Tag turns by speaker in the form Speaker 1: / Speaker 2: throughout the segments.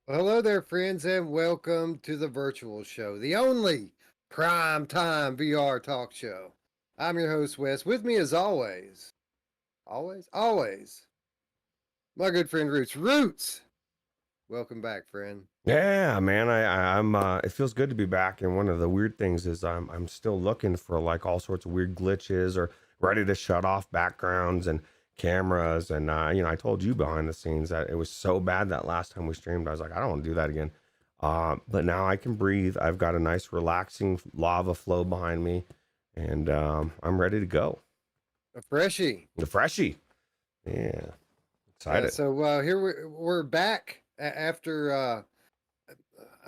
Speaker 1: Hello there, friends, and welcome to the virtual show, the only prime time VR talk show. I'm your host, Wes. With me, as always, my good friend Roots. Roots, welcome back, friend.
Speaker 2: Yeah, man. I'm. It feels good to be back. And one of the weird things is I'm still looking for like all sorts of weird glitches or ready to shut off backgrounds and cameras. And I told you behind the scenes that it was so bad that last time we streamed. I was like, I don't want to do that again. But now I can breathe. I've got a nice relaxing lava flow behind me, and I'm ready to go.
Speaker 1: A freshie.
Speaker 2: The freshie. Yeah,
Speaker 1: Yeah,
Speaker 2: excited.
Speaker 1: so here we're back after a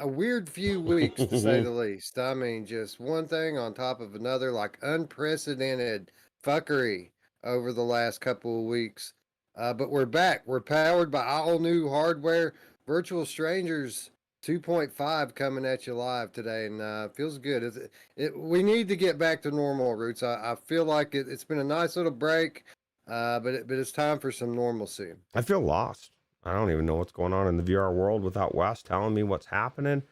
Speaker 1: weird few weeks, to say the least. I mean, just one thing on top of another, like unprecedented fuckery over the last couple of weeks. But we're back. We're powered by all new hardware. Virtual Strangers 2.5 coming at you live today, and feels good. We need to get back to normal, Roots. I feel like it's been a nice little break, but it's time for some normalcy.
Speaker 2: I feel lost. I don't even know what's going on in the VR world without Wes telling me what's happening.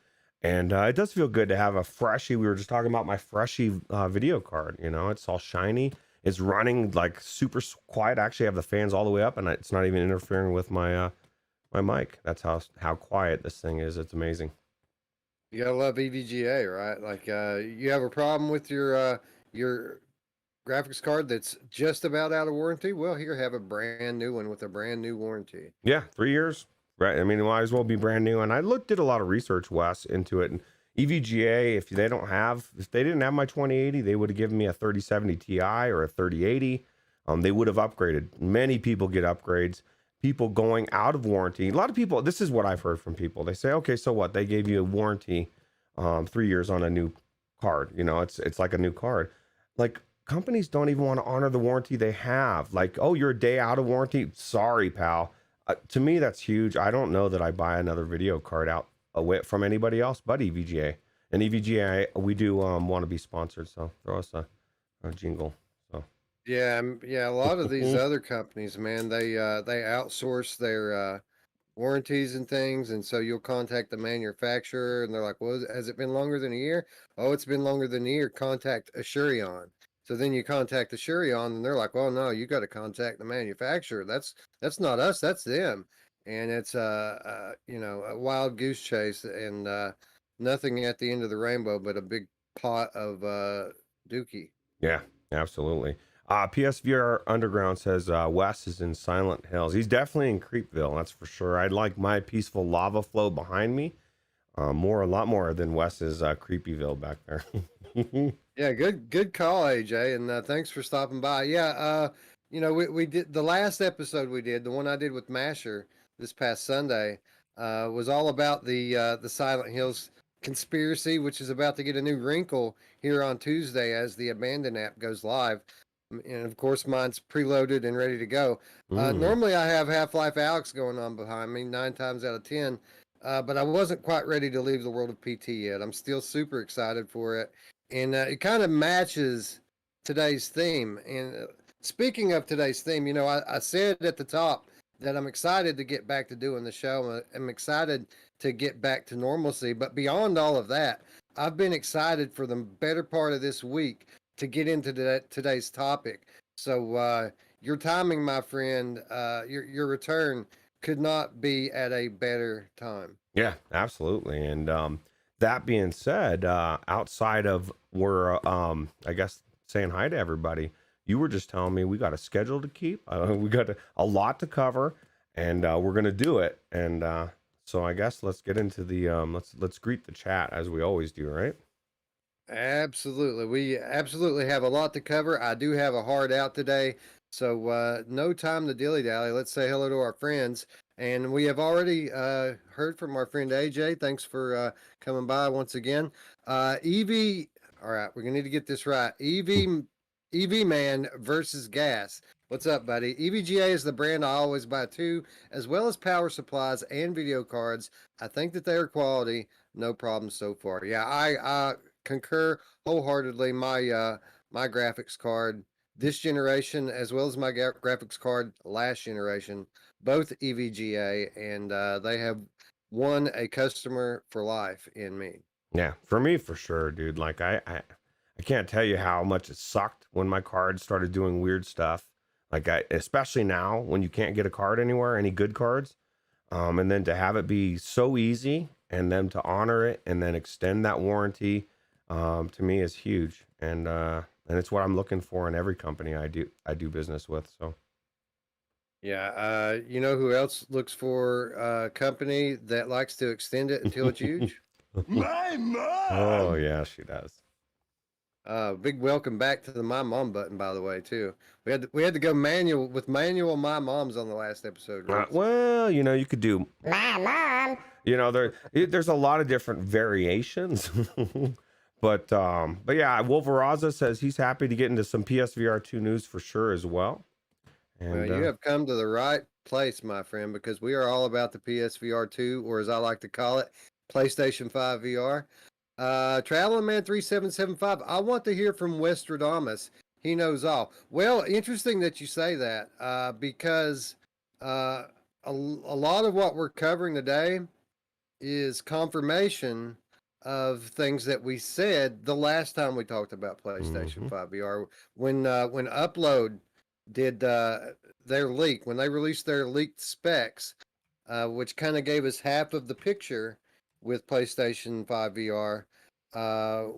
Speaker 2: And it does feel good to have a freshie. We were just talking about my freshie video card. You know, it's all shiny. It's running like super quiet. I actually have the fans all the way up, and it's not even interfering with my mic. That's how quiet this thing is. It's amazing.
Speaker 1: You gotta love EVGA, right? Like, you have a problem with your graphics card that's just about out of warranty. Well, here, have a brand new one with a brand new warranty.
Speaker 2: Yeah, 3 years. Right. I mean, it might as well be brand new. And I did a lot of research, Wes, into it. And EVGA, if they didn't have my 2080, they would have given me a 3070 Ti or a 3080. They would have upgraded. Many people get upgrades. People going out of warranty. A lot of people. This is what I've heard from people. They say, okay, so what? They gave you a warranty, 3 years on a new card. You know, it's like a new card. Like companies don't even want to honor the warranty they have. Like, oh, you're a day out of warranty. Sorry, pal. To me, that's huge. I don't know that I buy another video card out away from anybody else but EVGA. And EVGA, we do want to be sponsored, so throw us a jingle. So
Speaker 1: Yeah, yeah. A lot of these other companies, man, they outsource their warranties and things, and so you'll contact the manufacturer, and they're like, "Well, has it been longer than a year?" Oh, it's been longer than a year. Contact Assurion. So then you contact Assurion, and they're like, "Well, no, you got to contact the manufacturer. That's not us. That's them." And it's a wild goose chase, and nothing at the end of the rainbow but a big pot of dookie.
Speaker 2: yeah, absolutely. PSVR Underground says Wes is in Silent Hills. He's definitely in Creepville, that's for sure. I'd like my peaceful lava flow behind me. A lot more than Wes's Creepyville back there.
Speaker 1: Yeah, good call, AJ, and thanks for stopping by. Yeah, we did the last episode we did, the one I did with Masher this past Sunday, was all about the Silent Hills conspiracy, which is about to get a new wrinkle here on Tuesday as the Abandon app goes live. And of course, mine's preloaded and ready to go.
Speaker 2: Mm.
Speaker 1: Normally, I have Half-Life Alex going on behind me 9 times out of 10, but I wasn't quite ready to leave the world of PT yet. I'm still super excited for it, and it kind of matches today's theme. And speaking of today's theme, I said at the top that I'm excited to get back to doing the show. I'm excited to get back to normalcy. But beyond all of that, I've been excited for the better part of this week to get into today's topic. So your timing, my friend, your return could not be at a better time.
Speaker 2: Yeah, absolutely. And that being said, outside of we're, I guess, saying hi to everybody, you were just telling me we got a schedule to keep. We got a lot to cover, and we're gonna do it. And so I guess let's get into the let's greet the chat as we always do, right?
Speaker 1: Absolutely. We absolutely have a lot to cover. I do have a hard out today, so no time to dilly dally. Let's say hello to our friends. And we have already heard from our friend AJ. Thanks for coming by once again. EV, all right, we're going to need to get this right. EV Man versus Gas. What's up, buddy? EVGA is the brand I always buy too, as well as power supplies and video cards. I think that they are quality. No problem so far. Yeah, I concur wholeheartedly. My graphics card this generation, as well as my graphics card last generation, both EVGA, and they have won a customer for life in me.
Speaker 2: Yeah, for me, for sure, dude. Like I can't tell you how much it sucked when my card started doing weird stuff. Like especially now when you can't get a card anywhere, any good cards. And then to have it be so easy and them to honor it and then extend that warranty, to me is huge. And it's what I'm looking for in every company I do business with. So
Speaker 1: Yeah, you know who else looks for a company that likes to extend it until it's huge? My
Speaker 2: oh
Speaker 1: mom.
Speaker 2: yeah, she does.
Speaker 1: Big welcome back to the my mom button, by the way, too. We had to go manual with manual my moms on the last episode, Roots.
Speaker 2: Well, you could do my mom. There's a lot of different variations. But yeah, Wolveraza says he's happy to get into some PSVR 2 news for sure as well.
Speaker 1: Well,
Speaker 2: And
Speaker 1: you have come to the right place, my friend, because we are all about the PSVR 2, or as I like to call it, PlayStation 5 VR. Traveling Man 3775, I want to hear from Westradamus. He knows all. Well, interesting that you say that, because a lot of what we're covering today is confirmation of things that we said the last time we talked about PlayStation 5 VR. When Upload did their leak, when they released their leaked specs, which kind of gave us half of the picture with PlayStation 5 VR,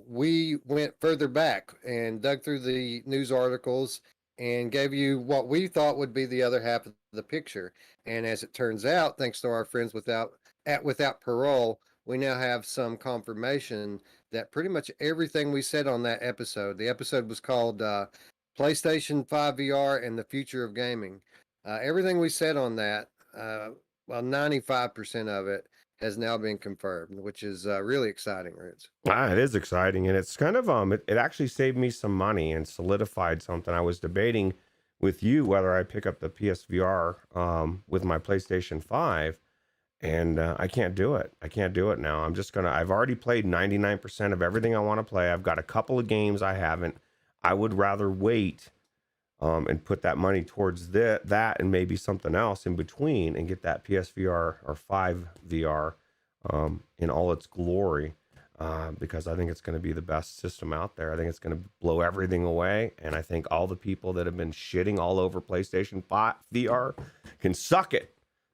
Speaker 1: we went further back and dug through the news articles and gave you what we thought would be the other half of the picture. And as it turns out, thanks to our friends Without Parole, we now have some confirmation that pretty much everything we said on that episode, the episode was called PlayStation 5 VR and the Future of Gaming. Everything we said on that, well, 95% of it has now been confirmed, which is really exciting, Roots.
Speaker 2: it is exciting, and it's kind of it actually saved me some money and solidified something I was debating with you whether I pick up the PSVR with my PlayStation 5, and I can't do it. I can't do it now. I've already played 99% of everything I want to play. I've got a couple of games I haven't. I would rather wait and put that money towards that and maybe something else in between and get that PSVR or 5 VR in all its glory, because I think it's going to be the best system out there. I think it's going to blow everything away, and I think all the people that have been shitting all over PlayStation 5 VR can suck it.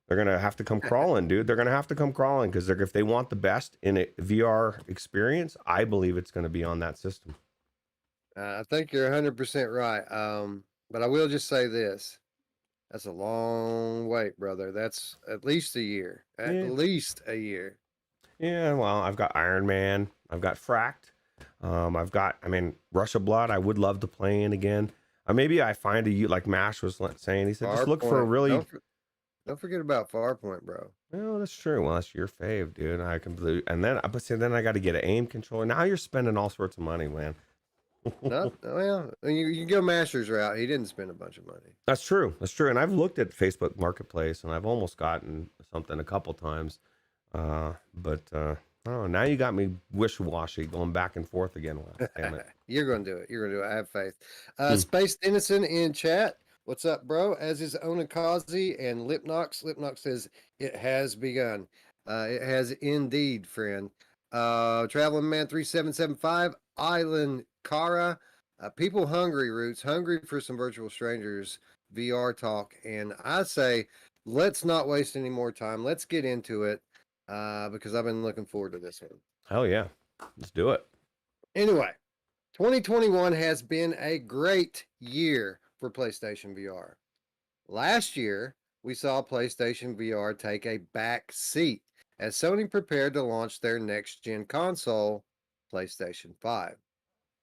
Speaker 2: They're going to have to come crawling, dude. They're going to have to come crawling because if they want the best in a VR experience, I believe it's going to be on that system.
Speaker 1: I think you're 100% right. But I will just say this. That's a long wait, brother. That's at least a year. At
Speaker 2: Yeah.
Speaker 1: least a year.
Speaker 2: Yeah, well, I've got Iron Man. I've got Fracked. Rush of Blood. I would love to play in again. Maybe I find like Mash was saying. He said, just look for a really.
Speaker 1: Don't forget about Farpoint, bro.
Speaker 2: No, that's true. Well, that's your fave, dude. I can believe. And then, but see, then I got to get an aim controller. Now you're spending all sorts of money, man.
Speaker 1: No, well, you can go Master's route. He didn't spend a bunch of money.
Speaker 2: That's true. That's true. And I've looked at Facebook Marketplace, and I've almost gotten something a couple times. Oh, now you got me wishy-washy, going back and forth again. Damn it.
Speaker 1: You're going to do it. You're going to do it. I have faith. Space Innocent in chat. What's up, bro? As is Onakazi and Lipnox. Lipnox says it has begun. It has indeed, friend. Traveling Man 3775, Island Kara. People hungry, Roots, hungry for some Virtual Strangers VR talk. And I say, let's not waste any more time. Let's get into it, because I've been looking forward to this one.
Speaker 2: Hell yeah. Let's do it.
Speaker 1: Anyway, 2021 has been a great year for PlayStation VR. Last year, we saw PlayStation VR take a back seat as Sony prepared to launch their next-gen console, PlayStation 5.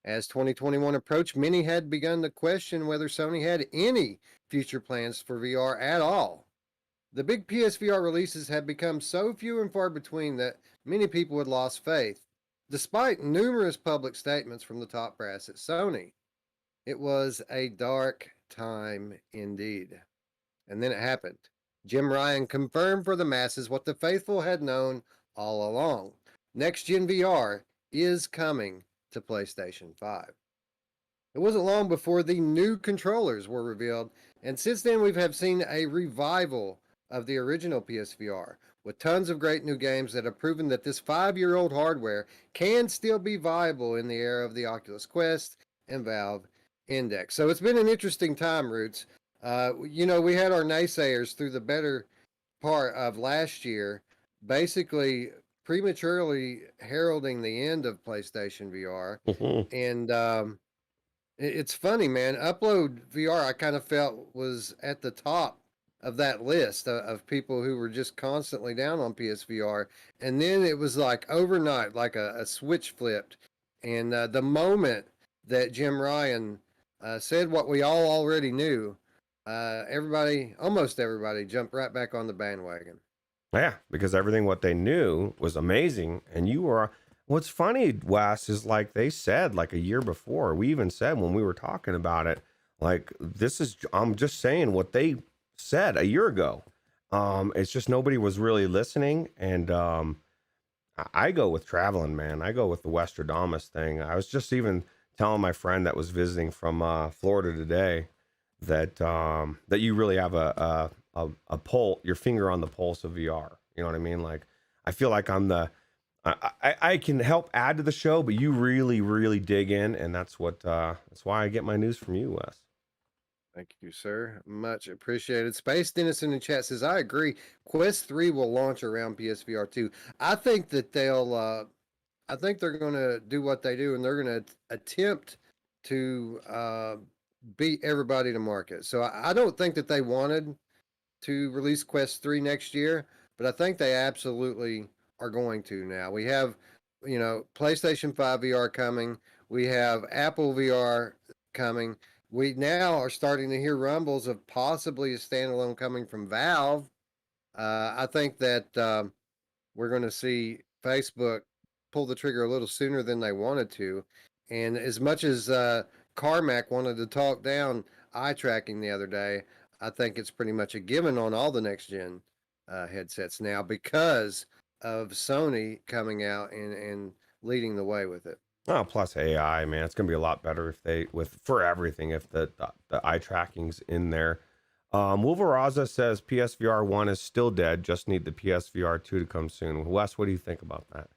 Speaker 1: As 2021 approached, many had begun to question whether Sony had any future plans for VR at all. The big PSVR releases had become so few and far between that many people had lost faith, despite numerous public statements from the top brass at Sony. It was a dark time indeed. And then it happened. Jim Ryan confirmed for the masses what the faithful had known all along. Next Gen VR is coming to PlayStation 5. It wasn't long before the new controllers were revealed, and since then we have seen a revival of the original PSVR with tons of great new games that have proven that this 5-year-old hardware can still be viable in the era of the Oculus Quest and Valve Index. So it's been an interesting time, Roots. We had our naysayers through the better part of last year, basically prematurely heralding the end of PlayStation VR. And it's funny, man. Upload VR, I kind of felt was at the top of that list of people who were just constantly down on PSVR. And then it was like overnight, like a switch flipped. And the moment that Jim Ryan said what we all already knew, almost everybody jumped right back on the bandwagon.
Speaker 2: Yeah, because everything what they knew was amazing, and you were. What's funny, Wes, is like they said like a year before. We even said when we were talking about it, like this is. I'm just saying what they said a year ago. It's just nobody was really listening, and I go with traveling, man. I go with the Westradamus thing. I was just even telling my friend that was visiting from Florida today that that you really have a pull, your finger on the pulse of VR. You know what I mean? Like I feel like I can help add to the show, but you really, really dig in, and that's why I get my news from you, Wes.
Speaker 1: Thank you, sir. Much appreciated. Space Dennis in the chat says, I agree. Quest 3 will launch around PSVR 2. I think that I think they're going to do what they do, and they're going to attempt to beat everybody to market. So I don't think that they wanted to release Quest 3 next year, but I think they absolutely are going to now. We have, PlayStation 5 VR coming. We have Apple VR coming. We now are starting to hear rumbles of possibly a standalone coming from Valve. I think that we're going to see Facebook pull the trigger a little sooner than they wanted to. And as much as Carmack wanted to talk down eye tracking the other day, I think it's pretty much a given on all the next gen headsets now because of Sony coming out and leading the way with it.
Speaker 2: Oh, plus AI, man, it's gonna be a lot better if for everything if the eye tracking's in there. Wolveraza says PSVR 1 is still dead. Just need the PSVR 2 to come soon. Wes, what do you think about that?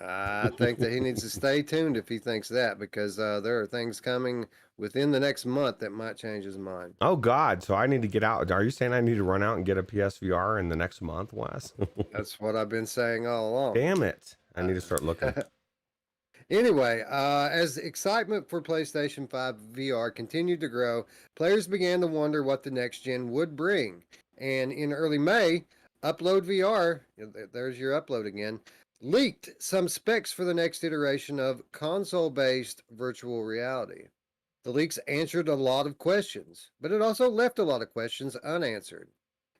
Speaker 1: I think that he needs to stay tuned if he thinks that, because there are things coming within the next month that might change his mind.
Speaker 2: Oh God! So I need to get out. Are you saying I need to run out and get a PSVR in the next month, Wes?
Speaker 1: That's what I've been saying all along.
Speaker 2: Damn it! I need to start looking.
Speaker 1: Anyway, as excitement for PlayStation 5 VR continued to grow, players began to wonder what the next gen would bring. And in early May, Upload VR, there's your upload again, leaked some specs for the next iteration of console-based virtual reality. The leaks answered a lot of questions, but it also left a lot of questions unanswered.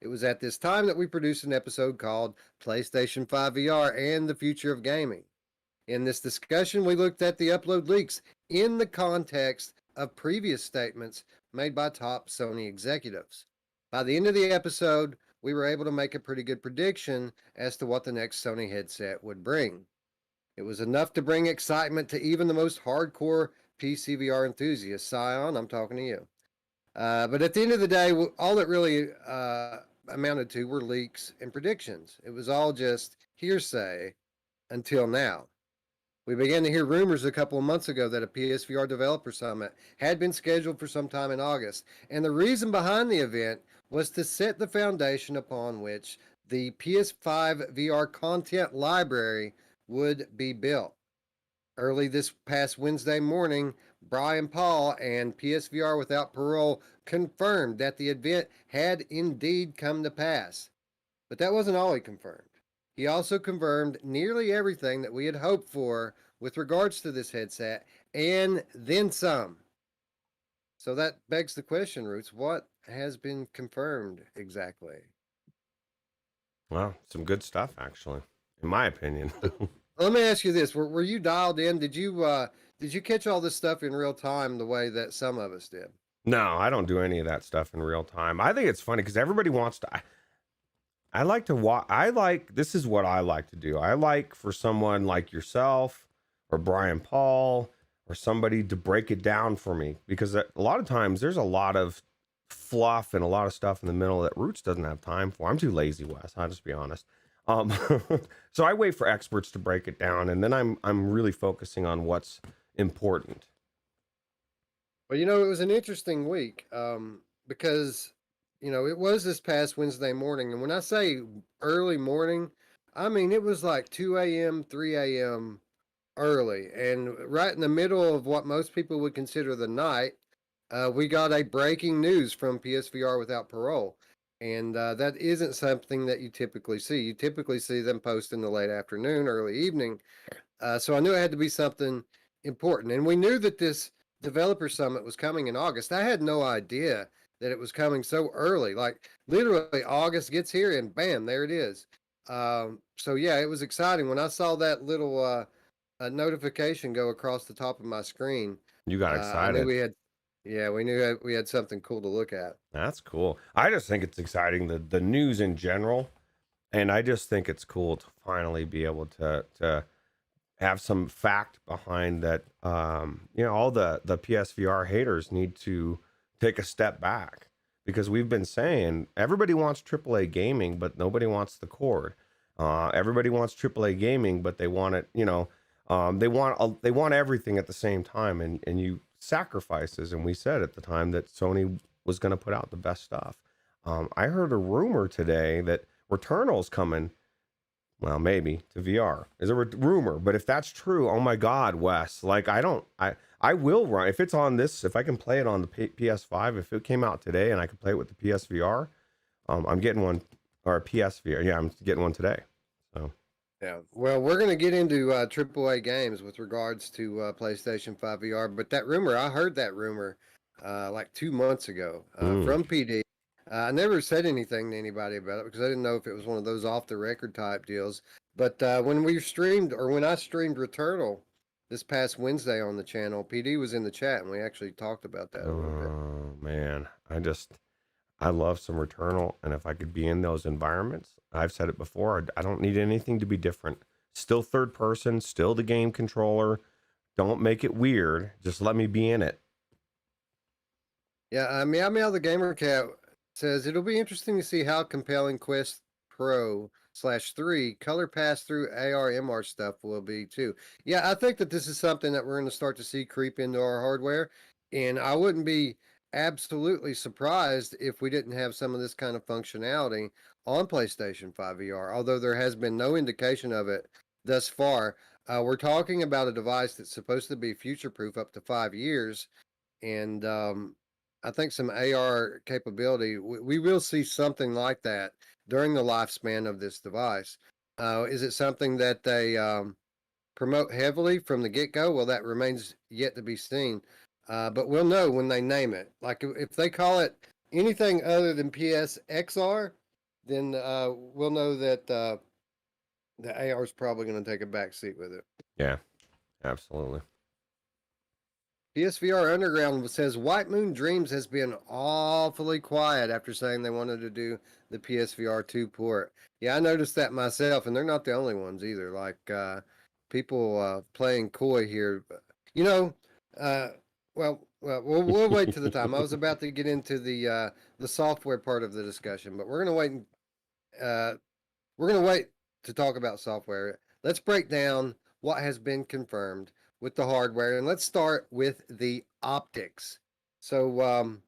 Speaker 1: It was at this time that we produced an episode called PlayStation 5 VR and the Future of Gaming. In this discussion, we looked at the upload leaks in the context of previous statements made by top Sony executives. By the end of the episode, we were able to make a pretty good prediction as to what the next Sony headset would bring. It was enough to bring excitement to even the most hardcore PC VR enthusiasts. Scion, I'm talking to you. But at the end of the day, all it really amounted to were leaks and predictions. It was all just hearsay until now. We began to hear rumors a couple of months ago that a PSVR Developer Summit had been scheduled for some time in August, and the reason behind the event was to set the foundation upon which the PS5 VR content library would be built. Early this past Wednesday morning, Brian Paul and PSVR Without Parole confirmed that the event had indeed come to pass. But that wasn't all he confirmed. He also confirmed nearly everything that we had hoped for with regards to this headset, and then some. So that begs the question, Roots, what has been confirmed exactly?
Speaker 2: Well, some good stuff, actually, in my opinion.
Speaker 1: Let me ask you this: Were you dialed in? Did you catch all this stuff in real time the way that some of us did?
Speaker 2: No, I don't do any of that stuff in real time. I think it's funny because everybody wants to. I like to watch. This is what I like to do. I like for someone like yourself or Brian Paul or somebody to break it down for me, because a lot of times there's a lot of fluff and a lot of stuff in the middle that Roots doesn't have time for. I'm too lazy, Wes. I'll just be honest. Um, so I wait for experts to break it down, and then I'm really focusing on what's important.
Speaker 1: Well, it was an interesting week because, it was this past Wednesday morning. And when I say early morning, I mean, it was like 2 a.m., 3 a.m. early. And right in the middle of what most people would consider the night, we got a breaking news from PSVR Without Parole. And that isn't something that you typically see. You typically see them post in the late afternoon, early evening. So I knew it had to be something important. And we knew that this developer summit was coming in August. I had no idea that it was coming so early. Like literally August gets here and bam, there it is. So yeah, it was exciting when I saw that little notification go across the top of my screen.
Speaker 2: You got
Speaker 1: I knew
Speaker 2: excited.
Speaker 1: we had, yeah, we knew we had something cool to look at.
Speaker 2: That's cool. I just think it's exciting, the news in general, and I just think it's cool to finally be able to have some fact behind that. All the PSVR haters need to take a step back, because we've been saying everybody wants AAA gaming, but nobody wants the cord. Everybody wants AAA gaming, but they want it. They want everything at the same time, and you sacrifices. And we said at the time that Sony was going to put out the best stuff. I heard a rumor today that Returnal's coming. Well, maybe to VR is a rumor, but if that's true, oh my God, Wes, like I will run if it's on this, if I can play it on the PS5, if it came out today and I could play it with the PSVR, I'm getting one, or a PSVR. Yeah, I'm getting one today. So
Speaker 1: Yeah. Well, we're going to get into AAA games with regards to PlayStation 5 VR, but that rumor, I heard that rumor like 2 months ago
Speaker 2: mm,
Speaker 1: from PD. I never said anything to anybody about it because I didn't know if it was one of those off the record type deals. But when I streamed Returnal this past Wednesday on the channel, PD was in the chat and we actually talked about that a little bit.
Speaker 2: oh man, I love some Returnal, and if I could be in those environments, I've said it before, I don't need anything to be different. Still third person, still the game controller. Don't make it weird. Just let me be in it.
Speaker 1: Yeah, Meow Meow the Gamer Cat says it'll be interesting to see how compelling Quest Pro/3 color pass through AR MR stuff will be too. Yeah, I think that this is something that we're going to start to see creep into our hardware, and I wouldn't be absolutely surprised if we didn't have some of this kind of functionality on PlayStation 5 VR, although there has been no indication of it thus far. We're talking about a device that's supposed to be future proof up to 5 years, and I think some AR capability, we will see something like that during the lifespan of this device. Is it something that they promote heavily from the get go? Well, that remains yet to be seen. But we'll know when they name it. Like if they call it anything other than PSXR, then we'll know that the AR is probably going to take a back seat with it.
Speaker 2: Yeah, absolutely.
Speaker 1: PSVR Underground says White Moon Dreams has been awfully quiet after saying they wanted to do the PSVR 2 port. Yeah, I noticed that myself, and they're not the only ones either. Like people playing coy here. You know, uh, we'll wait to the time. I was about to get into the software part of the discussion, but uh, we're gonna wait to talk about software. Let's break down what has been confirmed with the hardware, and let's start with the optics. So,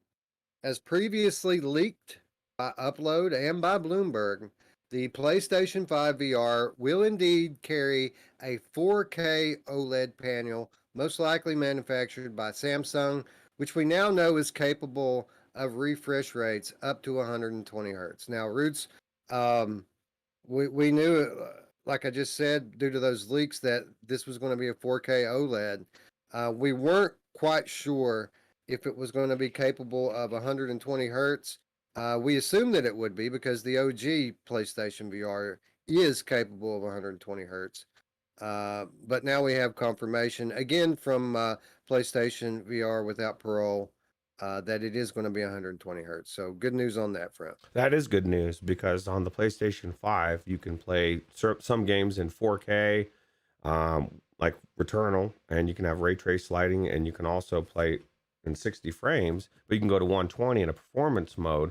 Speaker 1: as previously leaked by Upload and by Bloomberg, the PlayStation 5 VR will indeed carry a 4K OLED panel, most likely manufactured by Samsung, which we now know is capable of refresh rates up to 120 hertz. Now, Roots, um, we knew, like I just said, due to those leaks, that this was going to be a 4K OLED. We weren't quite sure if it was going to be capable of 120 hertz. We assumed that it would be because the OG PlayStation VR is capable of 120 hertz. But now we have confirmation again from PlayStation VR Without Parole that it is going to be 120 hertz. So good news on that front.
Speaker 2: That is good news, because on the PlayStation 5, you can play some games in 4K, like Returnal, and you can have ray trace lighting, and you can also play in 60 frames, but you can go to 120 in a performance mode.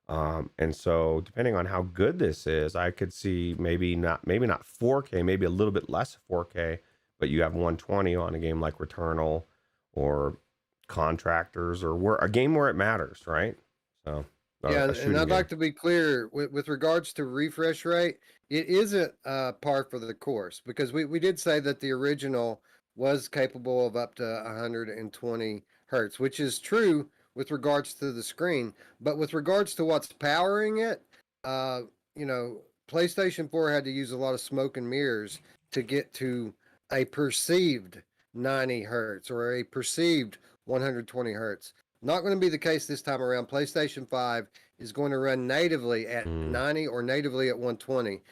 Speaker 2: And so depending on how good this is, I could see maybe not 4K, maybe a little bit less 4K, but you have 120 on a game like Returnal or Contractors or where a game where it matters, right? So
Speaker 1: Yeah,
Speaker 2: a
Speaker 1: and
Speaker 2: shooting
Speaker 1: I'd
Speaker 2: game.
Speaker 1: like to be clear with regards to refresh rate, it isn't par for the course because we did say that the original was capable of up to 120 hertz, which is true with regards to the screen, but with regards to what's powering it, uh, you know, PlayStation 4 had to use a lot of smoke and mirrors to get to a perceived 90 hertz or a perceived 120 hertz. Not going to be the case this time around. PlayStation 5 is going to run natively at
Speaker 2: Mm,
Speaker 1: 90 or natively at 120.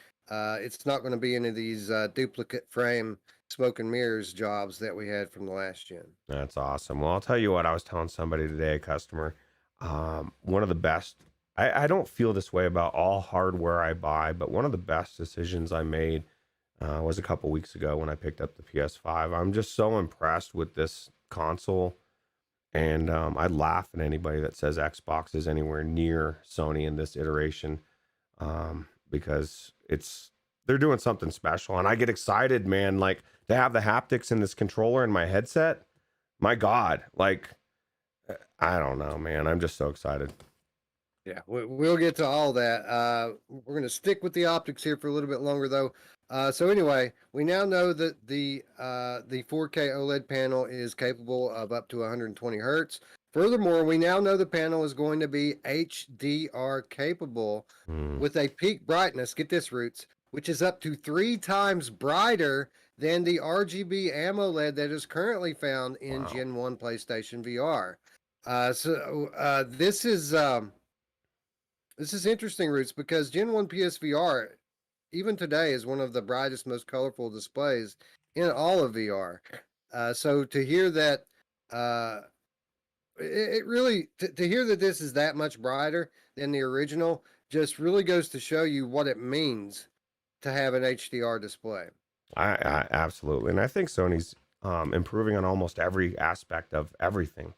Speaker 1: It's not going to be any of these duplicate frame smoke and mirrors jobs that we had from the last gen.
Speaker 2: that's awesome. Well, I'll tell you what, I was telling somebody today, a customer, one of the best, I don't feel this way about all hardware I buy, but one of the best decisions I made was a couple weeks ago when I picked up the PS5. I'm just so impressed with this console. And I laugh at anybody that says Xbox is anywhere near Sony in this iteration, because they're doing something special, and I get excited, man. Like to have the haptics in this controller in my headset. My God, like I don't know, man. I'm just so excited.
Speaker 1: Yeah, we'll get to all that. We're going to stick with the optics here for a little bit longer, though. So anyway, we now know that the 4K OLED panel is capable of up to 120 hertz. Furthermore, we now know the panel is going to be HDR capable
Speaker 2: Hmm.
Speaker 1: with a peak brightness. Get this, Roots, which is up to 3 times brighter than the RGB AMOLED that is currently found in
Speaker 2: Wow.
Speaker 1: Gen 1 PlayStation VR. This is interesting, Roots, because Gen 1 PSVR, even today, is one of the brightest, most colorful displays in all of VR. So to hear that, uh, it really, to hear that this is that much brighter than the original just really goes to show you what it means to have an HDR display.
Speaker 2: I absolutely, and I think Sony's improving on almost every aspect of everything.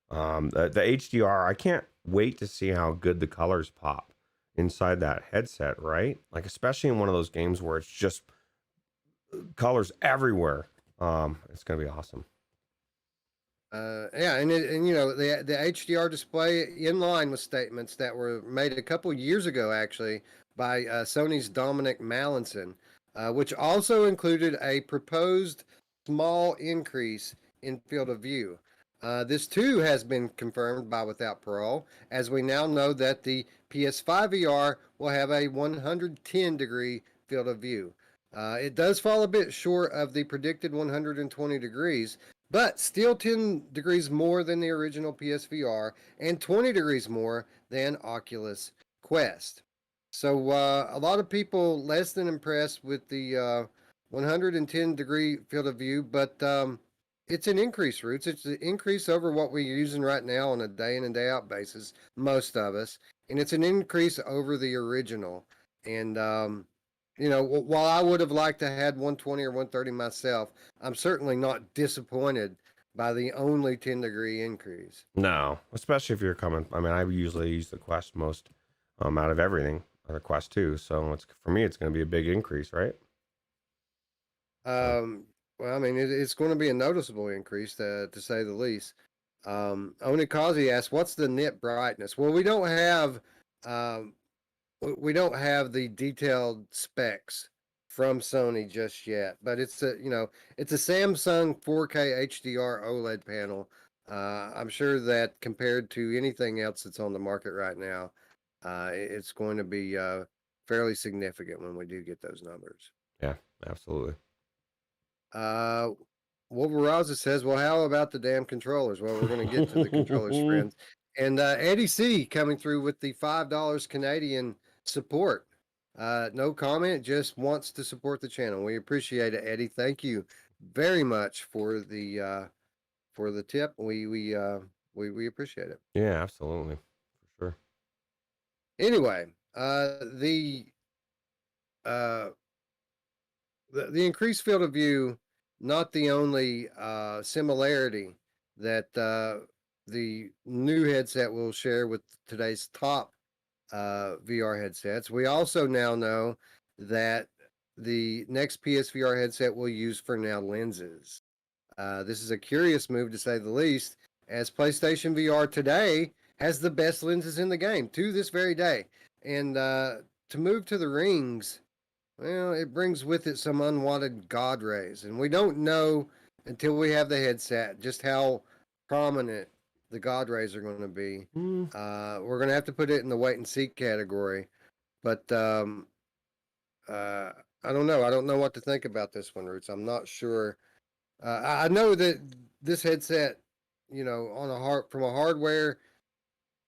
Speaker 2: The HDR, I can't wait to see how good the colors pop inside that headset, right? Like especially in one of those games where it's just colors everywhere. It's gonna be awesome.
Speaker 1: Yeah, and you know the HDR display in line with statements that were made a couple years ago, actually, by Sony's Dominic Mallinson, which also included a proposed small increase in field of view. This too has been confirmed by Without Parole, as we now know that the PS5 VR will have a 110-degree field of view. It does fall a bit short of the predicted 120 degrees, but still 10 degrees more than the original PSVR and 20 degrees more than Oculus Quest. So a lot of people less than impressed with the 110-degree field of view, but it's an increase, Roots. It's an increase over what we're using right now on a day in and day out basis, most of us, and it's an increase over the original. And you know, while I would have liked to had 120 or 130 myself, I'm certainly not disappointed by the only 10-degree increase.
Speaker 2: No, especially if you're coming. I mean, I usually use the Quest most out of everything, the Quest 2. So it's for me, it's going to be a big increase, right? So
Speaker 1: Um, well, I mean, it's going to be a noticeable increase to say the least. Onikazi asks, "What's the nit brightness?" Well, um, we don't have the detailed specs from Sony just yet, but it's a Samsung 4K HDR OLED panel. I'm sure that compared to anything else that's on the market right now, it's going to be fairly significant when we do get those numbers.
Speaker 2: yeah, absolutely.
Speaker 1: Uh, Wolveraza says, "Well, how about the damn controllers?" Well, we're going to get to the controllers, friends. And Eddie C coming through with the $5 Canadian support. No comment, just wants to support the channel. We appreciate it, Eddie. Thank you very much for the tip. We appreciate it.
Speaker 2: Yeah, absolutely, for sure.
Speaker 1: Anyway, uh, the increased field of view, not the only similarity that the new headset will share with today's top VR headsets. We also now know that the next PSVR headset will use for now lenses. This is a curious move to say the least, as PlayStation VR today has the best lenses in the game to this very day. And to move to the rings, well, it brings with it some unwanted God rays. And we don't know until we have the headset just how prominent the God rays are going to be.
Speaker 2: Mm.
Speaker 1: We're going to have to put it in the wait and see category. But uh, I don't know. I don't know what to think about this one, Roots. I'm not sure. I know that this headset, on from a hardware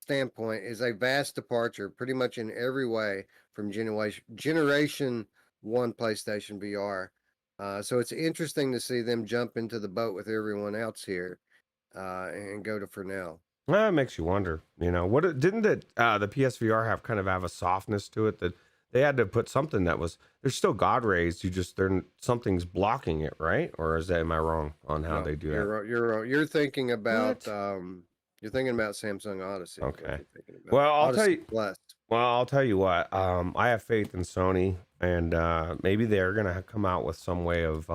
Speaker 1: standpoint, is a vast departure, pretty much in every way, from generation one PlayStation VR. So it's interesting to see them jump into the boat with everyone else here and go to Fresnel.
Speaker 2: Well, it makes you wonder, didn't the PSVR have a softness to it that they had to put something that was, there's still God rays, something's blocking it, right? Or am I wrong on how
Speaker 1: No,
Speaker 2: they do
Speaker 1: you're
Speaker 2: that?
Speaker 1: you're thinking about
Speaker 2: What?
Speaker 1: Samsung Odyssey. Is what
Speaker 2: Okay.
Speaker 1: you're thinking about.
Speaker 2: Well,
Speaker 1: Odyssey Plus.
Speaker 2: I'll tell you what. I have faith in Sony, and maybe they're gonna come out with some way of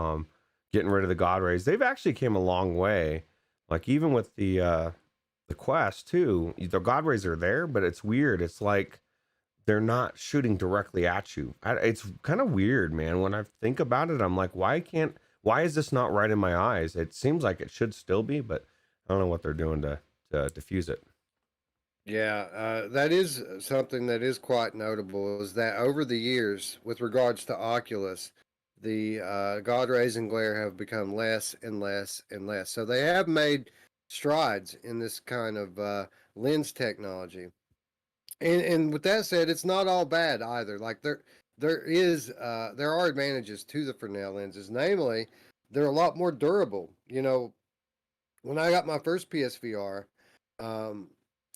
Speaker 2: getting rid of the God rays. They've actually came a long way. Like even with the Quest too, the God rays are there, but it's weird. It's like they're not shooting directly at you. It's kind of weird, man. When I think about it, I'm like, why is this not right in my eyes? It seems like it should still be, but I don't know what they're doing to diffuse it.
Speaker 1: Yeah, that is something that is quite notable is that over the years, with regards to Oculus, the God rays and glare have become less and less and less. So they have made strides in this kind of lens technology. And with that said, it's not all bad either. Like there are advantages to the Fresnel lenses. Namely, they're a lot more durable. When I got my first PSVR, um,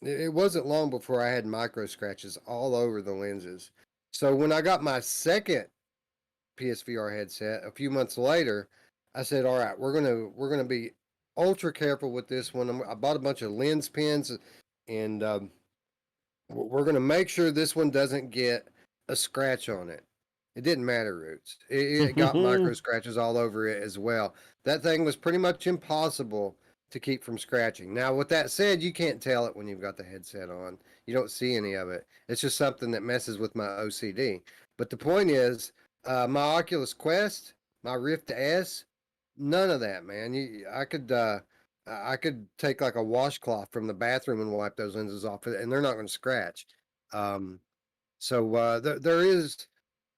Speaker 1: it wasn't long before I had micro scratches all over the lenses. So when I got my second PSVR headset a few months later, I said, "All right, we're gonna be ultra careful with this one." I bought a bunch of lens pens, and we're gonna make sure this one doesn't get a scratch on it. It didn't matter, Roots. It got micro scratches all over it as well. That thing was pretty much impossible to keep from scratching. Now, with that said, you can't tell it when you've got the headset on. You don't see any of it. It's just something that messes with my OCD. But the point is, my Oculus Quest, my Rift S, none of that, man. I could take like a washcloth from the bathroom and wipe those lenses off, and they're not going to scratch. Um, so there is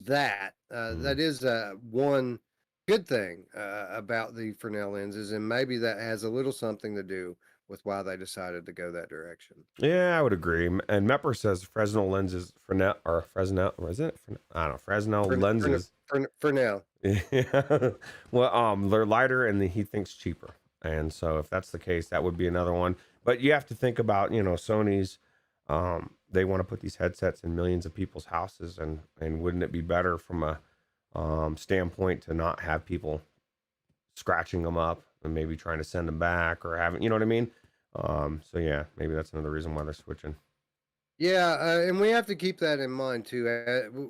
Speaker 1: that. That is one good thing about the Fresnel lenses, and maybe that has a little something to do with why they decided to go that direction.
Speaker 2: Yeah, I would agree. And Mepper says Fresnel lenses, Fresnel, or is it? I don't know, Fresnel lenses.
Speaker 1: For now.
Speaker 2: Yeah. Well, they're lighter and he thinks cheaper. And so if that's the case, that would be another one. But you have to think about, Sony's, they want to put these headsets in millions of people's houses, and wouldn't it be better from a standpoint to not have people scratching them up and maybe trying to send them back or having, you know what I mean? So yeah, maybe that's another reason why they're switching.
Speaker 1: Yeah, and we have to keep that in mind too.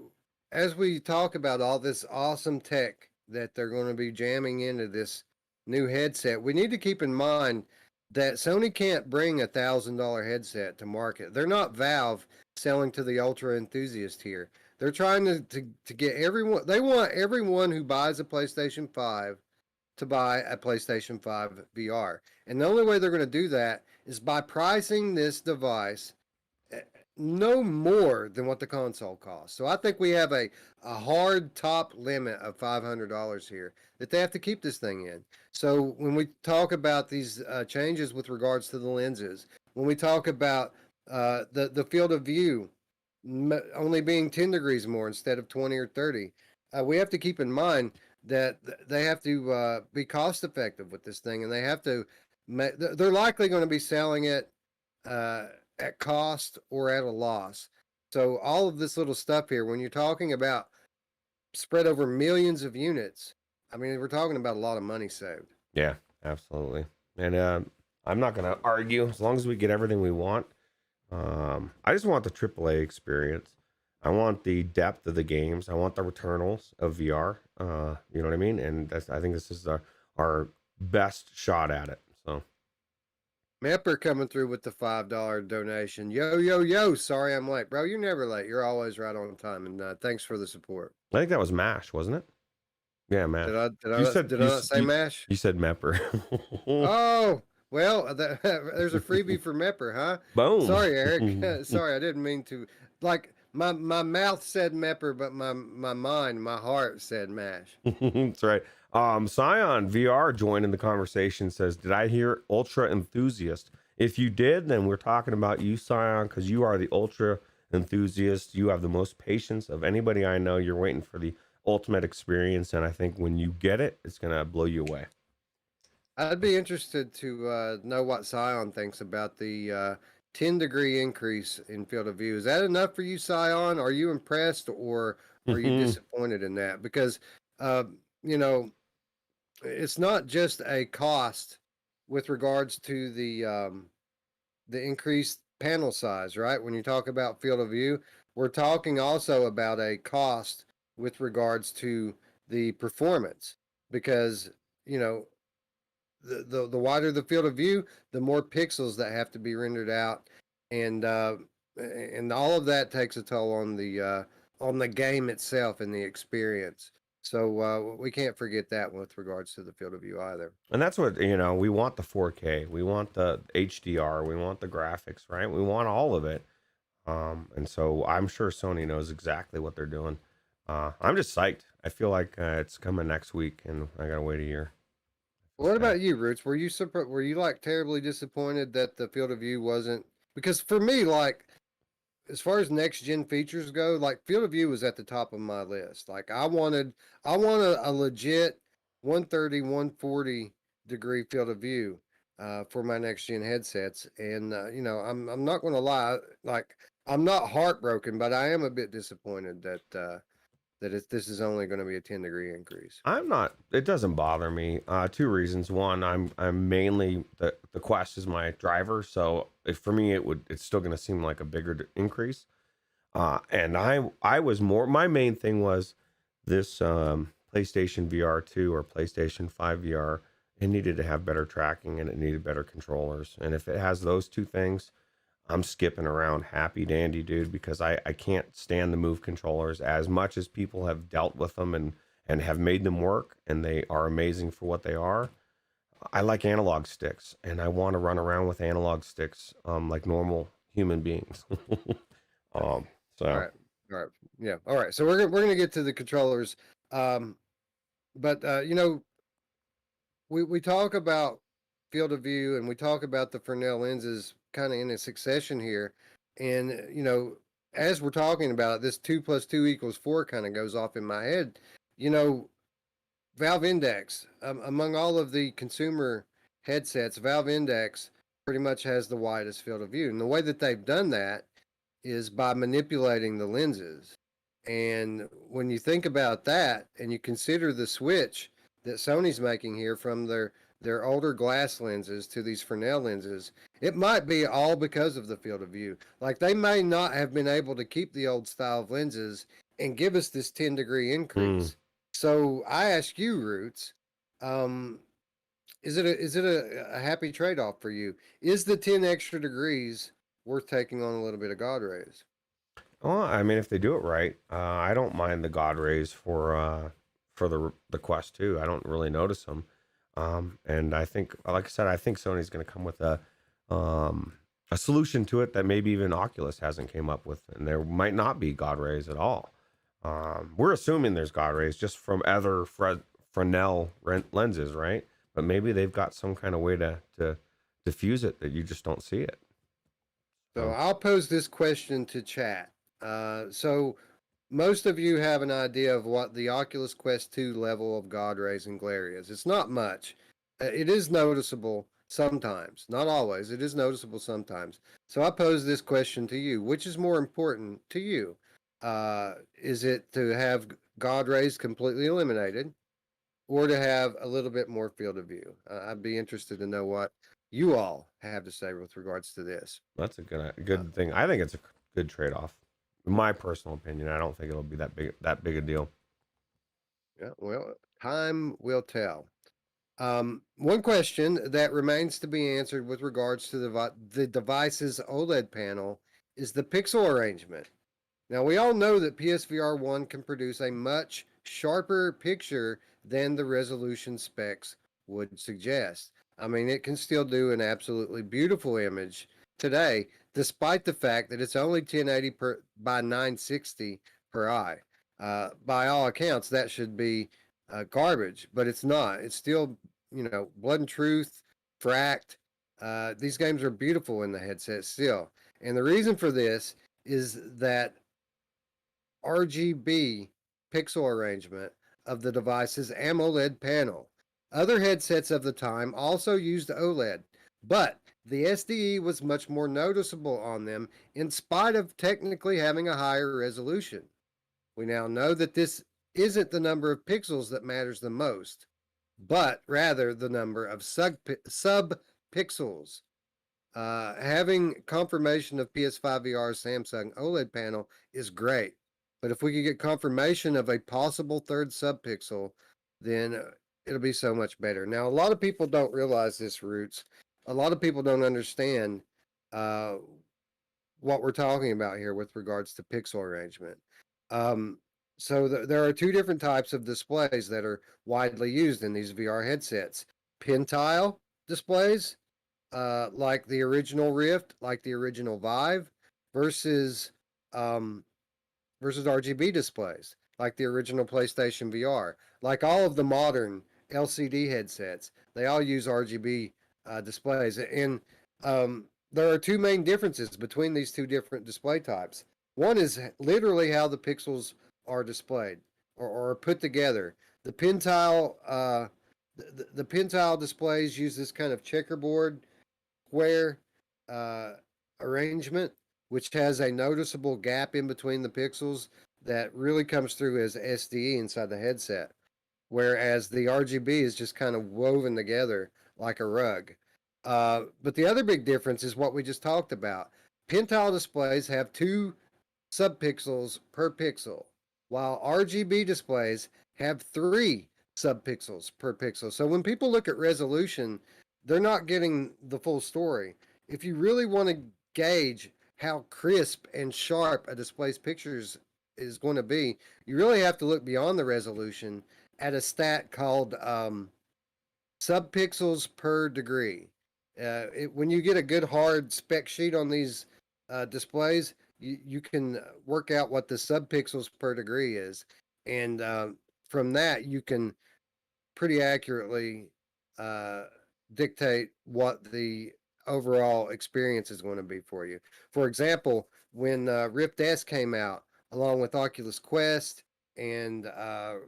Speaker 1: As we talk about all this awesome tech that they're going to be jamming into this new headset, we need to keep in mind that Sony can't bring $1,000 headset to market. They're not Valve selling to the ultra enthusiast here. They're trying to get everyone. They want everyone who buys a PlayStation 5 to buy a PlayStation 5 VR. And the only way they're going to do that is by pricing this device no more than what the console costs. So I think we have a hard top limit of $500 here that they have to keep this thing in. So when we talk about these changes with regards to the lenses, when we talk about the field of view only being 10 degrees more instead of 20 or 30, we have to keep in mind that they have to be cost effective with this thing, and they have to. They're likely going to be selling it at cost or at a loss. So all of this little stuff here, when you're talking about spread over millions of units, I mean, we're talking about a lot of money saved.
Speaker 2: Yeah, absolutely. And I'm not going to argue as long as we get everything we want. I just want the AAA experience. I want the depth of the games. I want the Returnals of VR. You know what I mean? And I think this is our best shot at it. So
Speaker 1: Mepper coming through with the $5 donation. Yo, yo, yo. Sorry I'm late. Bro, you're never late. You're always right on time. And thanks for the support.
Speaker 2: I think that was Mash, wasn't it? Yeah, Mash.
Speaker 1: Did I did I
Speaker 2: You
Speaker 1: not,
Speaker 2: said
Speaker 1: did I not say mash?
Speaker 2: you said Mepper.
Speaker 1: Oh, well, there's a freebie for Mepper, huh?
Speaker 2: Boom.
Speaker 1: Sorry, Eric. Sorry, I didn't mean to. Like my mouth said Mepper, but my heart said mash.
Speaker 2: That's right. Scion VR joined in the conversation, says, did I hear ultra enthusiast? If you did, then we're talking about you, Scion, because you are the ultra enthusiast. You have the most patience of anybody I know. You're waiting for the ultimate experience, and I think when you get it, it's gonna blow you away.
Speaker 1: I'd be interested to know what Scion thinks about the 10-degree increase in field of view. Is that enough for you, Scion? Are you impressed or are you disappointed in that? Because, uh, you know, it's not just a cost with regards to the increased panel size, right? When you talk about field of view, we're talking also about a cost with regards to the performance because, you know, the wider the field of view, the more pixels that have to be rendered out, and all of that takes a toll on the game itself and the experience. So we can't forget that with regards to the field of view either.
Speaker 2: And that's what, we want the 4K, we want the HDR, we want the graphics, right? We want all of it. And so I'm sure Sony knows exactly what they're doing. I'm just psyched. I feel like it's coming next week, and I gotta wait a year.
Speaker 1: What about you, Roots? Were you like terribly disappointed that the field of view wasn't? Because for me, like as far as next gen features go, like field of view was at the top of my list. Like I wanted a legit 130, 140 degree field of view for my next gen headsets. And you know, I'm not going to lie, like I'm not heartbroken, but I am a bit disappointed that this is only going to be a 10-degree increase.
Speaker 2: I'm not. It doesn't bother me. Two reasons. One, I'm mainly the Quest is my driver, so for me it's still going to seem like a bigger increase. And I was more. My main thing was this PlayStation VR 2 or PlayStation 5 VR. It needed to have better tracking and it needed better controllers. And if it has those two things, I'm skipping around happy dandy, dude, because I can't stand the move controllers as much as people have dealt with them and have made them work, and they are amazing for what they are. I like analog sticks, and I want to run around with analog sticks like normal human beings. um, so
Speaker 1: All right, yeah, all right. So we're gonna get to the controllers, um, but you know, we talk about field of view and we talk about the Fresnel lenses kind of in a succession here. And, you know, as we're talking about it, this 2 + 2 = 4 kind of goes off in my head. You know, Valve Index, among all of the consumer headsets, Valve Index pretty much has the widest field of view. And the way that they've done that is by manipulating the lenses. And when you think about that and you consider the switch that Sony's making here from their older glass lenses to these Fresnel lenses, it might be all because of the field of view. Like they may not have been able to keep the old style of lenses and give us this 10-degree increase. So I ask you, Roots, um, is it a happy trade off for you? Is the 10 extra degrees worth taking on a little bit of God rays?
Speaker 2: well, I mean, if they do it right, I don't mind the God rays for the Quest 2. I don't really notice them. And I think, like I said, I think Sony's going to come with a solution to it that maybe even Oculus hasn't came up with, and there might not be God rays at all. We're assuming there's God rays just from other Fresnel lenses, right? But maybe they've got some kind of way to diffuse it that you just don't see it.
Speaker 1: So I'll pose this question to chat. So most of you have an idea of what the Oculus Quest 2 level of God rays and glare is. It's not much. It is noticeable sometimes, not always. It is noticeable sometimes. So I pose this question to you: which is more important to you? Is it to have God rays completely eliminated, or to have a little bit more field of view? I'd be interested to know you all have to say with regards to this.
Speaker 2: That's a good
Speaker 1: Uh,
Speaker 2: good thing. I think it's a good trade off. In my personal opinion, I don't think it'll be that big a deal.
Speaker 1: yeah, well, time will tell. One question that remains to be answered with regards to the device's OLED panel is the pixel arrangement. Now, we all know that PSVR 1 can produce a much sharper picture than the resolution specs would suggest. I mean, it can still do an absolutely beautiful image today, despite the fact that it's only 1080 by 960 per eye. By all accounts, that should be garbage, but it's not. It's still, Blood and Truth, Fract. These games are beautiful in the headset still. And the reason for this is that RGB pixel arrangement of the device's AMOLED panel. Other headsets of the time also used OLED, but the SDE was much more noticeable on them in spite of technically having a higher resolution. We now know that this isn't the number of pixels that matters the most, but rather the number of sub-pixels. Having confirmation of PS5 VR's Samsung OLED panel is great, but if we could get confirmation of a possible third subpixel, then it'll be so much better. Now, a lot of people don't realize this, Roots. A lot of people don't understand uh, what we're talking about here with regards to pixel arrangement. Um, there are two different types of displays that are widely used in these VR headsets: pin tile displays, like the original Rift, like the original Vive, versus um, versus RGB displays, like the original PlayStation VR, like all of the modern LCD headsets. They all use RGB displays, and there are two main differences between these two different display types. One is literally how the pixels are displayed or put together. The pin tile, the pin tile displays use this kind of checkerboard square uh, arrangement, which has a noticeable gap in between the pixels that really comes through as SDE inside the headset. Whereas the RGB is just kind of woven together like a rug. But the other big difference is what we just talked about. Pin tile displays have 2 subpixels per pixel, while RGB displays have 3 subpixels per pixel. So when people look at resolution, they're not getting the full story. If you really want to gauge how crisp and sharp a display's pictures is going to be, you really have to look beyond the resolution at a stat called subpixels per degree. When you get a good hard spec sheet on these displays, you can work out what the subpixels per degree is. And from that, you can pretty accurately uh, dictate what the overall experience is going to be for you. For example, when Rift S came out, along with Oculus Quest and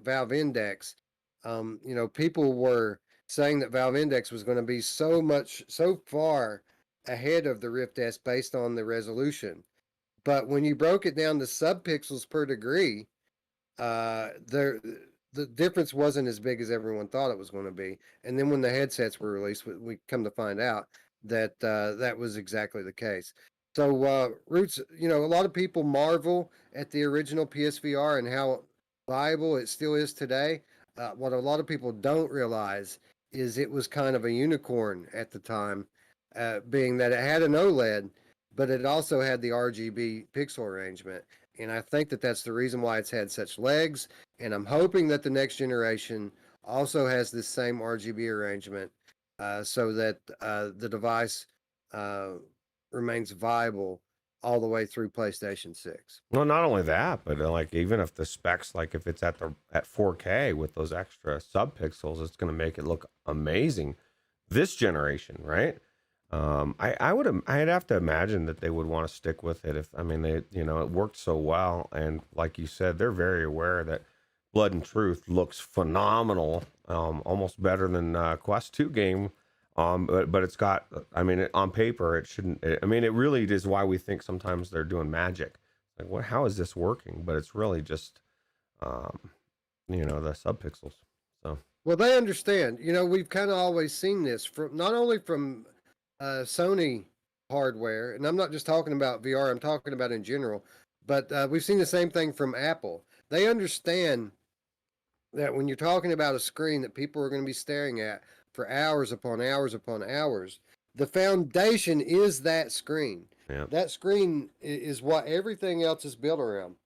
Speaker 1: Valve Index, people were saying that Valve Index was going to be so far ahead of the Rift S based on the resolution. But when you broke it down to subpixels per degree, there the difference wasn't as big as everyone thought it was going to be. And then when the headsets were released, we come to find out that that was exactly the case. So Roots, a lot of people marvel at the original PSVR and how viable it still is today. What a lot of people don't realize is it was kind of a unicorn at the time, being that it had an OLED, but it also had the RGB pixel arrangement. And I think that that's the reason why it's had such legs. And I'm hoping that the next generation also has this same RGB arrangement, so that the device uh, remains viable all the way through PlayStation 6.
Speaker 2: Well, not only that, but like even if the specs, like if it's at 4K with those extra subpixels, it's going to make it look amazing this generation, right? I'd have to imagine that they would want to stick with it if, I mean, it worked so well, and like you said, they're very aware that Blood and Truth looks phenomenal, almost better than Quest 2 game. But it's got, I mean, on paper, it shouldn't. I mean, it really is why we think sometimes they're doing magic. Like, what? How is this working? But it's really just, um, the subpixels. So
Speaker 1: Well, they understand. We've kind of always seen this from not only from Sony hardware, and I'm not just talking about VR, I'm talking about in general, but we've seen the same thing from Apple. They understand that when you're talking about a screen that people are going to be staring at for hours upon hours upon hours, the foundation is that screen.
Speaker 2: Yeah.
Speaker 1: That screen is what everything else is built around.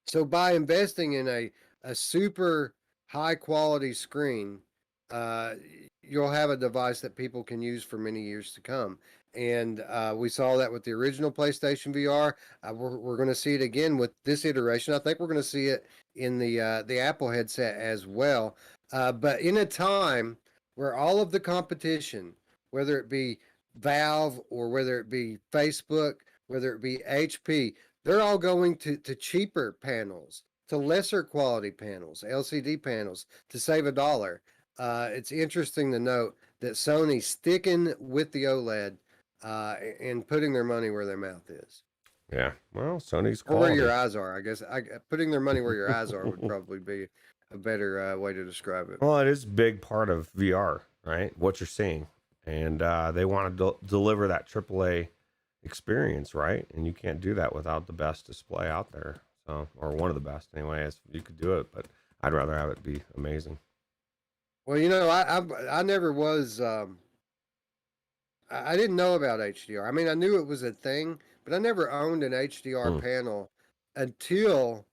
Speaker 1: So by investing in a super high quality screen, uh, you'll have a device that people can use for many years to come. And we saw that with the original PlayStation VR. We're going to see it again with this iteration. I think we're going to see it in the Apple headset as well. But in a time where all of the competition, whether it be Valve or whether it be Facebook, whether it be HP, they're all going to cheaper panels, to lesser quality panels, LCD panels, to save $1. It's interesting to note that Sony's sticking with the OLED and putting their money where their mouth is.
Speaker 2: Yeah. Well, Sony's
Speaker 1: Or where your
Speaker 2: quality.
Speaker 1: eyes are, I guess. Putting their money where your eyes are would probably be a better way to describe it.
Speaker 2: Well, it is a big part of VR, right? What you're seeing. And they want to deliver that AAA experience, right? And you can't do that without the best display out there. So, or one of the best anyway. As you could do it, but I'd rather have it be amazing.
Speaker 1: Well, I never was. I didn't know about HDR. I mean, I knew it was a thing, but I never owned an HDR
Speaker 2: Mm.
Speaker 1: panel until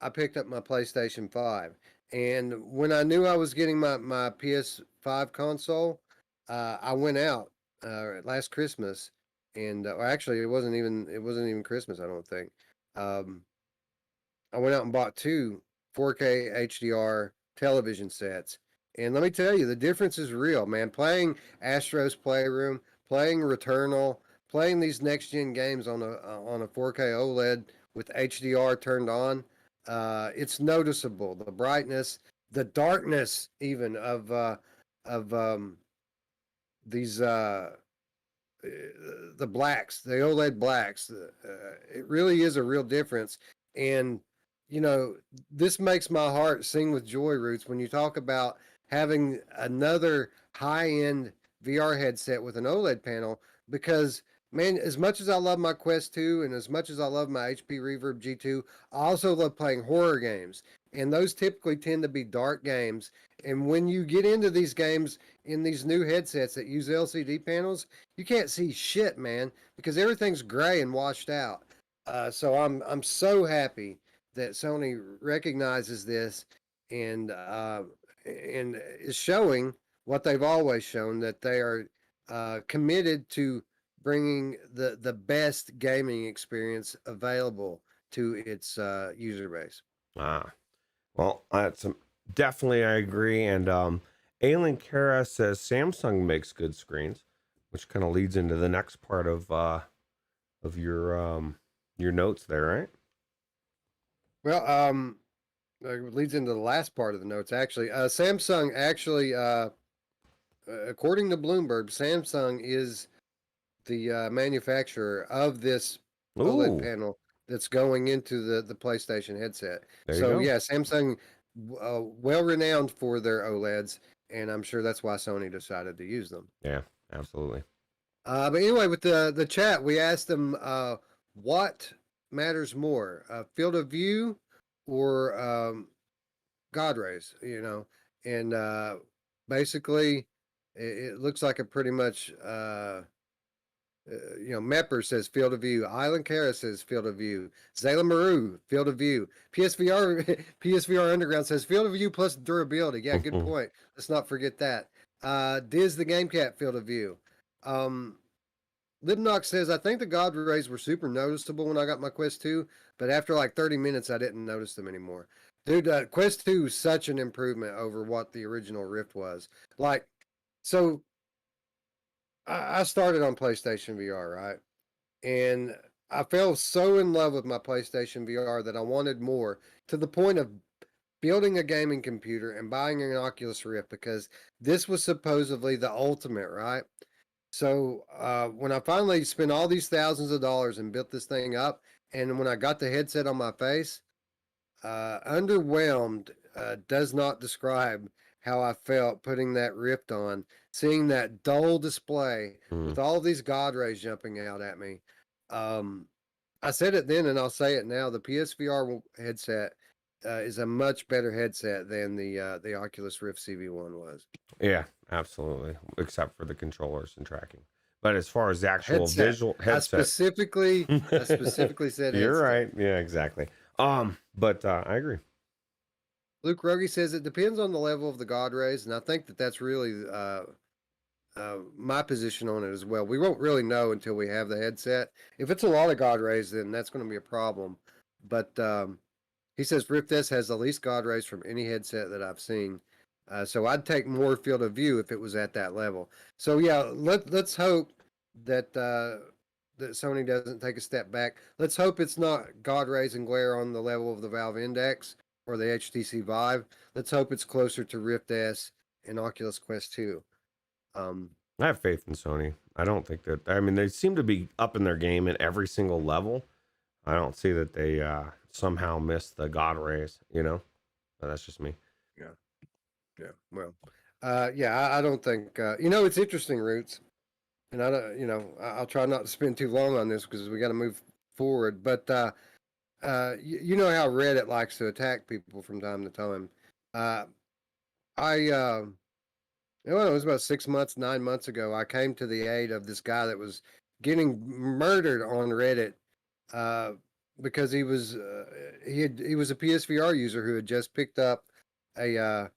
Speaker 1: I picked up my PlayStation 5. And when I knew I was getting my PS5 console, I went out last Christmas, and or actually it wasn't even Christmas. I don't think. Um, I went out and bought two 4K HDR television sets. And let me tell you, the difference is real, man. Playing Astro's Playroom, playing Returnal, playing these next gen games on a 4K OLED with HDR turned on, it's noticeable. The brightness, the darkness, even of these the blacks, the OLED blacks. It really is a real difference. And, this makes my heart sing with joy, Roots, when you talk about having another high end VR headset with an OLED panel, because, man, as much as I love my Quest 2 and as much as I love my HP Reverb G2, I also love playing horror games. And those typically tend to be dark games. And when you get into these games in these new headsets that use LCD panels, you can't see shit, man, because everything's gray and washed out. So I'm so happy that Sony recognizes this and is showing what they've always shown, that they are committed to bringing the best gaming experience available to its user base.
Speaker 2: Ah, well, that's definitely I agree. And Alan Kara says Samsung makes good screens, which kind of leads into the next part of your notes there, right?
Speaker 1: Well, it leads into the last part of the notes. Actually, Samsung actually, according to Bloomberg, Samsung is the manufacturer of this OLED
Speaker 2: Ooh,
Speaker 1: panel that's going into the PlayStation headset.
Speaker 2: there you
Speaker 1: So
Speaker 2: go.
Speaker 1: yeah, Samsung, well renowned for their OLEDs, and I'm sure that's why Sony decided to use them.
Speaker 2: Yeah, absolutely.
Speaker 1: But anyway, with the chat, we asked them what matters more, field of view or God rays, and basically it looks like a pretty much Mepper says field of view. Island Kara says field of view. Zayla Maru, field of view. PSVR Underground says field of view plus durability. Yeah, good point. Let's not forget that. Diz the Game Cat, field of view. Libnox says, I think the God rays were super noticeable when I got my Quest 2, but after like 30 minutes, I didn't notice them anymore. Dude, Quest 2 is such an improvement over what the original Rift was. Like, so I started on PlayStation VR, right? And I fell so in love with my PlayStation VR that I wanted more, to the point of building a gaming computer and buying an Oculus Rift, because this was supposedly the ultimate, right? So when I finally spent all these thousands of dollars and built this thing up, and when I got the headset on my face, underwhelmed does not describe how I felt putting that Rift on, seeing that dull display
Speaker 2: Mm.
Speaker 1: with all these God rays jumping out at me. I said it then and I'll say it now. The PSVR headset is a much better headset than the Oculus Rift CV1 was.
Speaker 2: Yeah, absolutely. Except for the controllers and tracking. But as far as the actual
Speaker 1: Headset.
Speaker 2: visual
Speaker 1: I
Speaker 2: headset,
Speaker 1: specifically, I specifically said
Speaker 2: you're
Speaker 1: headset.
Speaker 2: right. Yeah, exactly. But I agree.
Speaker 1: Luke Rogie says it depends on the level of the God rays, and I think that that's really my position on it as well. We won't really know until we have the headset. If it's a lot of God rays, then that's going to be a problem. But he says Rift S has the least God rays from any headset that I've seen. So I'd take more field of view if it was at that level. So yeah, let's hope that that Sony doesn't take a step back. Let's hope it's not God rays and glare on the level of the Valve Index or the HTC Vive. Let's hope it's closer to Rift S and Oculus Quest 2.
Speaker 2: I have faith in Sony. I don't think that. I mean, they seem to be up in their game at every single level. I don't see that they somehow missed the God rays. But that's just me.
Speaker 1: Yeah, yeah. Well, yeah. I don't think. It's interesting, Roots, and I don't. I'll try not to spend too long on this because we got to move forward. But you know how Reddit likes to attack people from time to time. Uh, I it was about 6 months, 9 months ago. I came to the aid of this guy that was getting murdered on Reddit uh, because he was a PSVR user who had just picked up a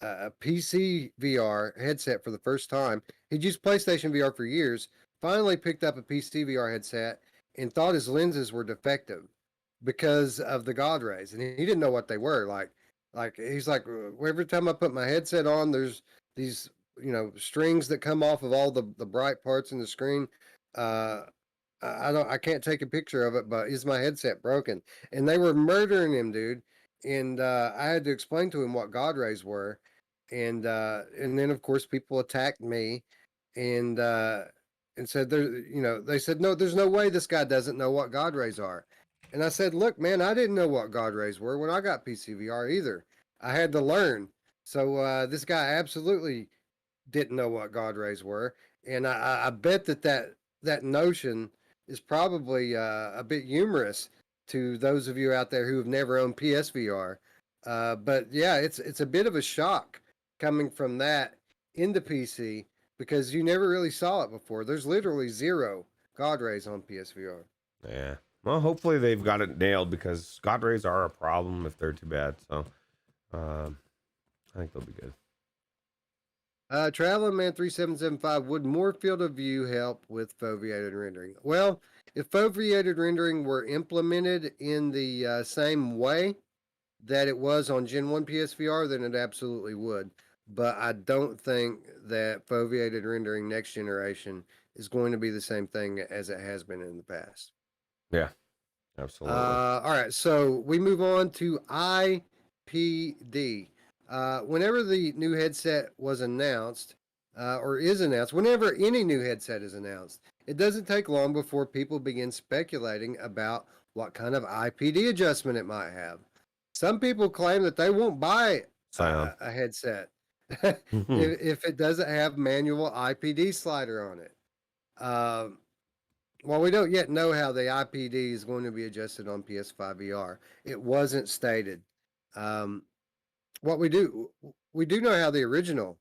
Speaker 1: a PC VR headset for the first time. He'd used PlayStation VR for years. Finally, picked up a PC VR headset and thought his lenses were defective because of the God rays, and he didn't know what they were. Like he's like, every time I put my headset on, there's these strings that come off of all the bright parts in the screen. Uh, I can't take a picture of it, but is my headset broken? And they were murdering him, dude. And I had to explain to him what God rays were, and then of course people attacked me, and said they said no, there's no way this guy doesn't know what God rays are. And I said, look, man, I didn't know what God rays were when I got PCVR either. I had to learn. So this guy absolutely didn't know what God rays were, and I bet that notion is probably a bit humorous to those of you out there who have never owned PSVR. But yeah, it's a bit of a shock coming from that into PC because you never really saw it before. There's literally zero God rays on PSVR.
Speaker 2: Yeah. Well, hopefully they've got it nailed because God rays are a problem if they're too bad. So I think they'll be good.
Speaker 1: Traveling Man 3775, would more field of view help with foveated rendering? Well, if foveated rendering were implemented in the same way that it was on Gen 1 PSVR, then it absolutely would. But I don't think that foveated rendering next generation is going to be the same thing as it has been in the past.
Speaker 2: Yeah, absolutely.
Speaker 1: All right, so we move on to IPD. Whenever the new headset was announced, or is announced, whenever any new headset is announced, it doesn't take long before people begin speculating about what kind of IPD adjustment it might have. Some people claim that they won't buy a headset if it doesn't have manual IPD slider on it. While we don't yet know how the IPD is going to be adjusted on PS5 VR, it wasn't stated. What we do know how the original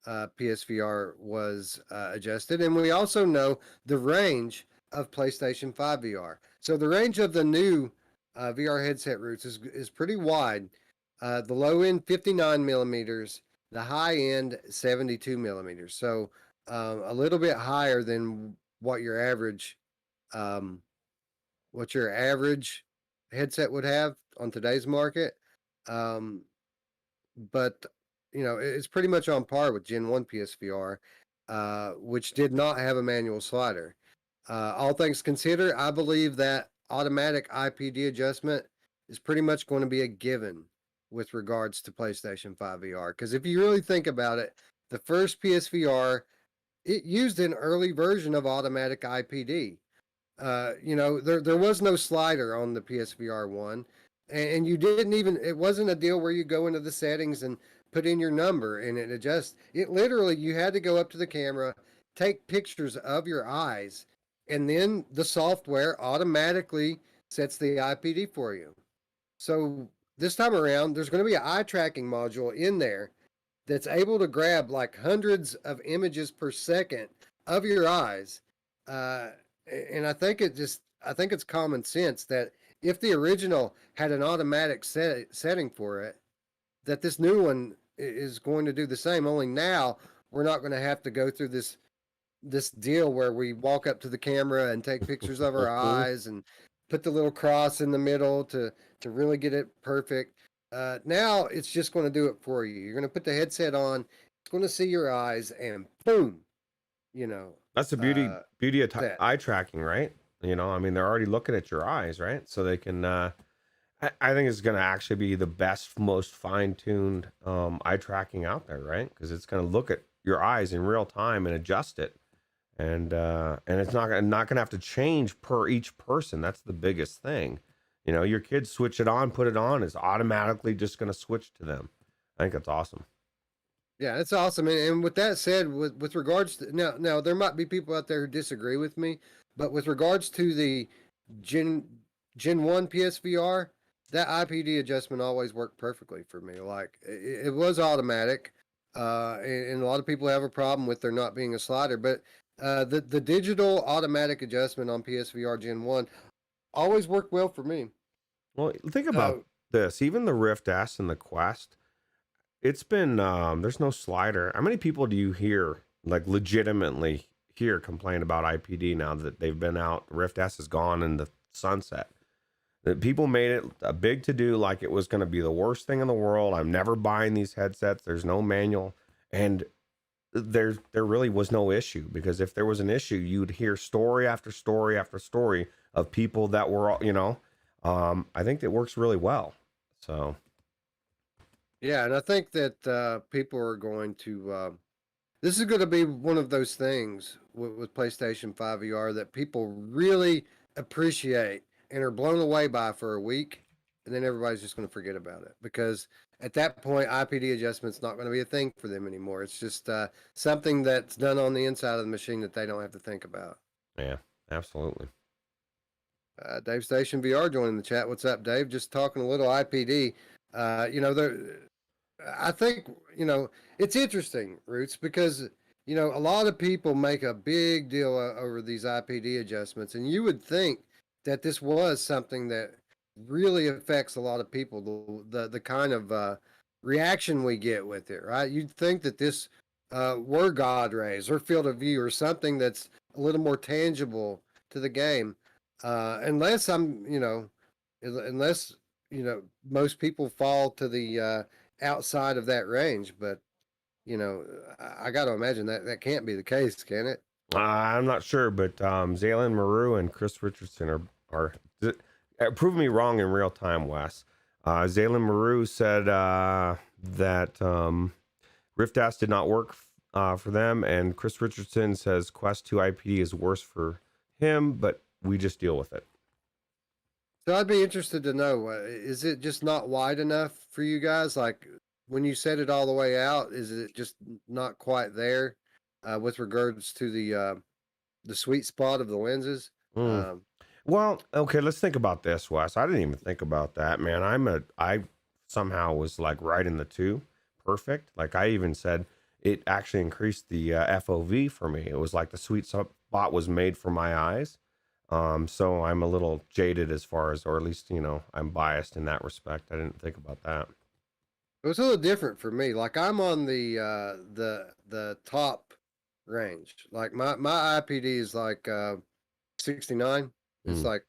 Speaker 1: PSVR was adjusted, and we also know the range of PlayStation 5 VR. So the range of the new VR headset Roots is pretty wide. The low end 59 millimeters, the high end 72 millimeters. So a little bit higher than what your average headset would have on today's market. But it's pretty much on par with Gen 1 PSVR, which did not have a manual slider. All things considered, I believe that automatic IPD adjustment is pretty much going to be a given with regards to PlayStation 5 VR. Because if you really think about it, the first PSVR, it used an early version of automatic IPD. There was no slider on the PSVR 1. and you didn't even, it wasn't a deal where you go into the settings and put in your number and it adjusts. It literally, you had to go up to the camera, take pictures of your eyes, and then the software automatically sets the IPD for you. So this time around, there's going to be an eye tracking module in there that's able to grab like hundreds of images per second of your eyes. Uh, and I think it's common sense that if the original had an automatic setting for it, that this new one is going to do the same. Only now we're not going to have to go through this deal where we walk up to the camera and take pictures of our eyes and put the little cross in the middle to really get it perfect. Now it's just going to do it for you. You're going to put the headset on. It's going to see your eyes, and boom, you know.
Speaker 2: That's the beauty of
Speaker 1: That.
Speaker 2: eye tracking, right? You know, I mean, they're already looking at your eyes, right? So they can. I think it's going to actually be the best, most fine-tuned eye tracking out there, right? Because it's going to look at your eyes in real time and adjust it, and it's not gonna have to change per each person. That's the biggest thing. You know, your kids switch it on, put it on, is automatically just going to switch to them. I think that's awesome.
Speaker 1: Yeah, it's awesome. And with that said, with regards to now, there might be people out there who disagree with me, but with regards to the Gen Gen 1 PSVR, that IPD adjustment always worked perfectly for me. Like it was automatic, and a lot of people have a problem with there not being a slider, but the digital automatic adjustment on PSVR Gen 1 always worked well for me.
Speaker 2: Well, think
Speaker 1: Uh,
Speaker 2: about this. Even the Rift S and the Quest, it's been there's no slider. How many people do you hear, like legitimately hear, complain about IPD now that they've been out? Rift S is gone in the sunset. That people made it a big to do, like it was going to be the worst thing in the world. I'm never buying these headsets. There's no manual, and there really was no issue, because if there was an issue, you'd hear story after story after story of people that were, you know. I think that works really well. So
Speaker 1: yeah, and I think that people are going to. This is going to be one of those things with PlayStation 5 VR that people really appreciate and are blown away by for a week, and then everybody's just going to forget about it because at that point, IPD adjustment's not going to be a thing for them anymore. It's just something that's done on the inside of the machine that they don't have to think about.
Speaker 2: yeah, absolutely.
Speaker 1: Dave Station VR joining the chat. What's up, Dave? Just talking a little IPD. You know, I think, you know, it's interesting, Roots, because, you know, a lot of people make a big deal over these IPD adjustments, and you would think that this was something that really affects a lot of people, the kind of reaction we get with it, right? You'd think that this were God rays or field of view or something that's a little more tangible to the game. Unless unless, you know, most people fall to the outside of that range. But you know, I got to imagine that that can't be the case, can it?
Speaker 2: I'm not sure, but Zaylen Maru and Chris Richardson are prove me wrong in real time, Wes. Zaylen Maru said that Rift S did not work for them, and Chris Richardson says Quest 2 IPD is worse for him, but we just deal with it.
Speaker 1: So I'd be interested to know, is it just not wide enough for you guys? Like when you set it all the way out, is it just not quite there with regards to the sweet spot of the lenses?
Speaker 2: Mm. Well, okay, let's think about this, Wes. I didn't even think about that, man. I somehow was like right in the two, perfect. Like I even said it actually increased the FOV for me. It was like the sweet spot was made for my eyes. So I'm a little jaded as far as, or at least, you know, I'm biased in that respect. I didn't think about that.
Speaker 1: It was a little different for me. Like I'm on the top range. Like my IPD is like 69. It's
Speaker 2: Mm.
Speaker 1: like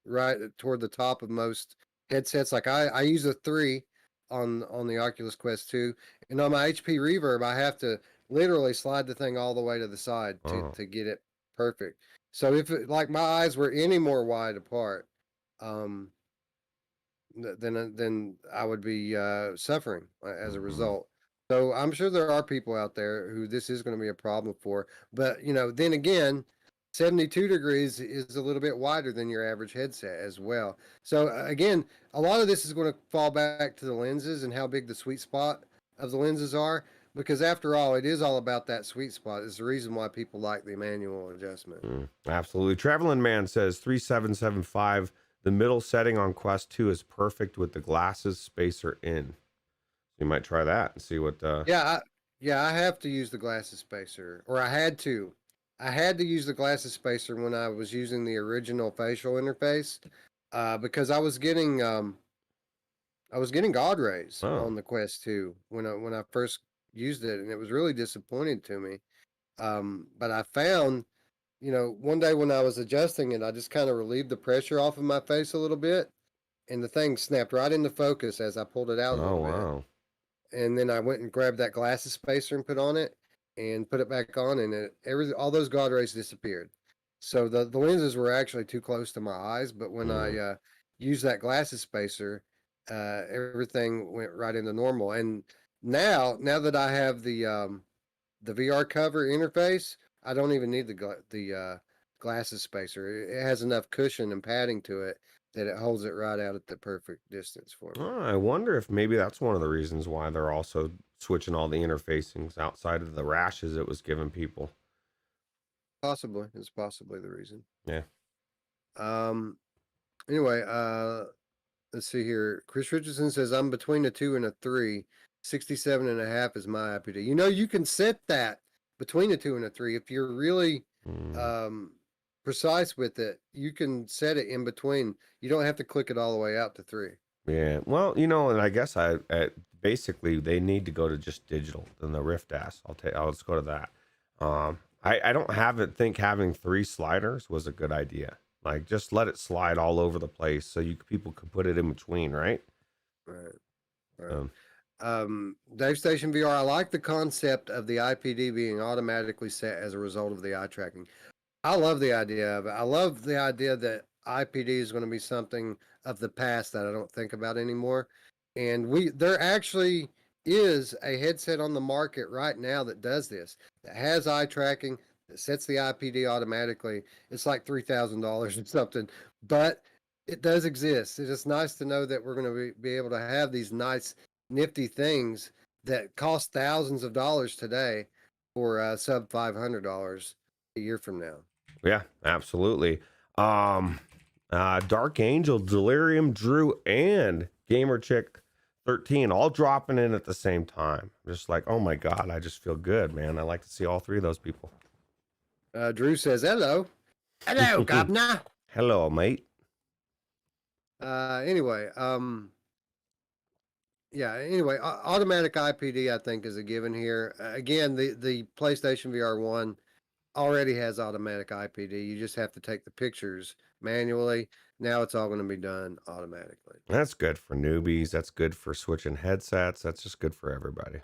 Speaker 1: right toward the top of most headsets. Like I use a 3 on the Oculus Quest 2, and on my HP Reverb I have to literally slide the thing all the way to the side
Speaker 2: Oh.
Speaker 1: to get it perfect. So if it, like my eyes were any more wide apart, um, then I would be suffering as a
Speaker 2: Mhm.
Speaker 1: result. So I'm sure there are people out there who this is going to be a problem for. But you know, then again, 72 degrees is a little bit wider than your average headset as well. So again, a lot of this is going to fall back to the lenses and how big the sweet spot of the lenses are, because after all, it is all about that sweet spot. It's the reason why people like the manual adjustment.
Speaker 2: Absolutely. Traveling Man says 3775. The middle setting on Quest 2 is perfect with the glasses spacer in. You might try that and see what.
Speaker 1: Yeah, I have to use the glasses spacer, or I had to. I had to use the glasses spacer when I was using the original facial interface, because I was getting God rays
Speaker 2: Oh,
Speaker 1: on the Quest 2 when I first used it, and it was really disappointing to me. But I found, one day when I was adjusting it, I just kind of relieved the pressure off of my face a little bit, and the thing snapped right into focus as I pulled it out a
Speaker 2: oh
Speaker 1: little bit.
Speaker 2: wow.
Speaker 1: And then I went and grabbed that glasses spacer and put on it and put it back on, and all those God rays disappeared. So the lenses were actually too close to my eyes, but when I used that glasses spacer, everything went right into normal. And now that I have the VR cover interface, I don't even need the glasses spacer. It has enough cushion and padding to it that it holds it right out at the perfect distance for me.
Speaker 2: Oh, I wonder if maybe that's one of the reasons why they're also switching all the interfacings outside of the rashes it was giving people.
Speaker 1: Possibly, it's possibly the reason.
Speaker 2: Yeah.
Speaker 1: Um. Anyway, let's see here. Chris Richardson says I'm between a 2 and a 3. 67.5 is my IPD. You can set that between a 2 and a 3 if you're really precise with it. You can set it in between. You don't have to click it all the way out to 3.
Speaker 2: Yeah. Well, and I guess basically they need to go to just digital than the Rift S. Let's go to that. I don't think having 3 sliders was a good idea. Like, just let it slide all over the place so people could put it in between, right?
Speaker 1: Right. Dave Station VR, I like the concept of the IPD being automatically set as a result of the eye tracking. I love the idea of it. I love the idea that IPD is going to be something of the past that I don't think about anymore. And there actually is a headset on the market right now that does this, that has eye tracking, that sets the IPD automatically. It's like $3,000 or something, but it does exist. It's just nice to know that we're going to be able to have these nice, nifty things that cost thousands of dollars today for sub $500 a year from now.
Speaker 2: Yeah, absolutely. Dark Angel, Delirium, Drew, and Gamer Chick 13 all dropping in at the same time. Just like, oh my God, I just feel good, man. I like to see all 3 of those people.
Speaker 1: Drew says, hello. Hello, governor.
Speaker 2: Hello, mate.
Speaker 1: Anyway, automatic IPD, I think, is a given here. Again, the PlayStation VR 1 already has automatic IPD. You just have to take the pictures manually. Now it's all going to be done automatically.
Speaker 2: That's good for newbies. That's good for switching headsets. That's just good for everybody.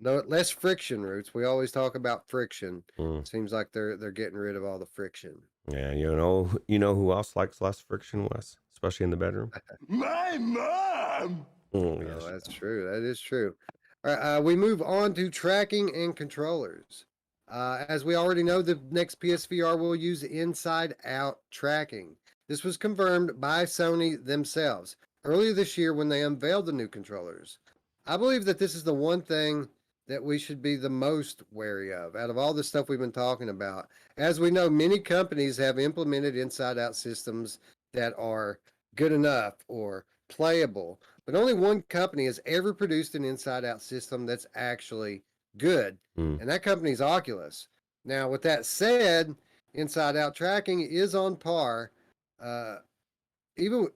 Speaker 1: No, less friction, Roots. We always talk about friction. Seems like they're getting rid of all the friction.
Speaker 2: Yeah, you know who else likes less friction, Wes? Especially in the bedroom?
Speaker 3: My mom!
Speaker 1: Yes, that's true. That is true. All right, we move on to tracking and controllers. As we already know, the next PSVR will use inside-out tracking. This was confirmed by Sony themselves earlier this year when they unveiled the new controllers. I believe that this is the one thing that we should be the most wary of out of all the stuff we've been talking about. As we know, many companies have implemented inside-out systems that are good enough or playable, but only one company has ever produced an inside-out system that's actually good, and that company's Oculus. Now, with that said, inside-out tracking is on par. Even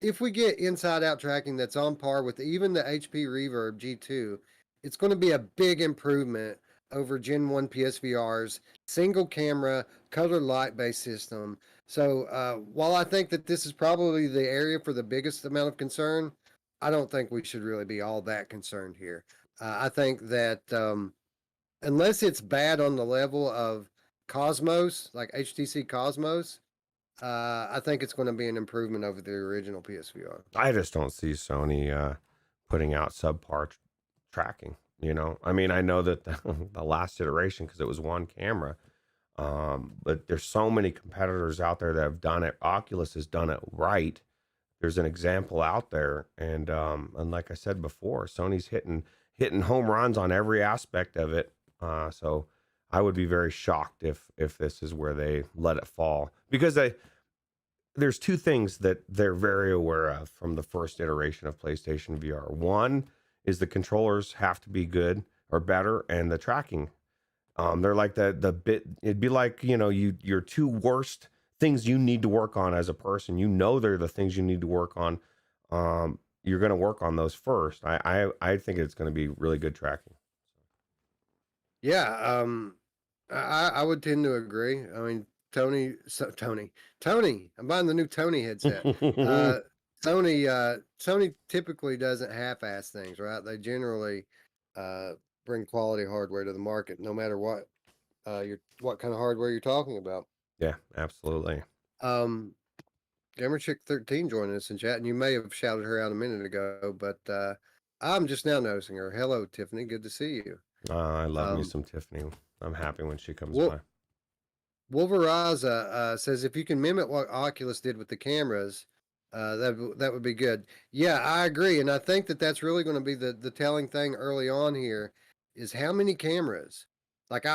Speaker 1: if we get inside-out tracking that's on par with even the HP Reverb G2, it's going to be a big improvement over Gen 1 PSVR's single camera, color light-based system. So while I think that this is probably the area for the biggest amount of concern, I don't think we should really be all that concerned here. I think that unless it's bad on the level of Cosmos, like HTC Cosmos, I think it's going to be an improvement over the original PSVR.
Speaker 2: I just don't see Sony putting out subpar tracking. I mean, I know that the last iteration, because it was one camera, But there's so many competitors out there that have done it. Oculus has done it right. There's an example out there, and like I said before, Sony's hitting home runs on every aspect of it. So I would be very shocked if this is where they let it fall, because there's two things that they're very aware of from the first iteration of PlayStation VR. One is the controllers have to be good or better, and the tracking. They're like the bit. It'd be like, your two worst things you need to work on as a person. They're the things you need to work on. You're going to work on those first. I think it's going to be really good tracking.
Speaker 1: Yeah, I would tend to agree. I mean, Tony, I'm buying the new Tony headset. Sony typically doesn't half-ass things, right? They generally bring quality hardware to the market, no matter what what kind of hardware you're talking about.
Speaker 2: Yeah, absolutely.
Speaker 1: Gamer Chick 13 joining us in chat, and you may have shouted her out a minute ago, but I'm just now noticing her. Hello, Tiffany. Good to see you.
Speaker 2: I love me some Tiffany. I'm happy when she comes
Speaker 1: Well,
Speaker 2: by.
Speaker 1: Wolveraza says if you can mimic what Oculus did with the cameras, that would be good. Yeah, I agree, and I think that's really going to be the telling thing early on here is how many cameras. Like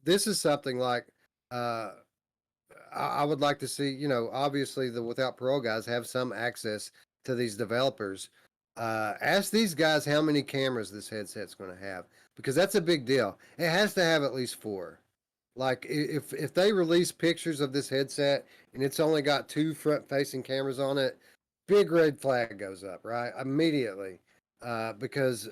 Speaker 1: this is something like I would like to see. Obviously the Without Parole guys have some access to these developers. Ask these guys how many cameras this headset's going to have, because that's a big deal. It has to have at least 4. Like if they release pictures of this headset and it's only got 2 front-facing cameras on it, big red flag goes up, right? Immediately. Because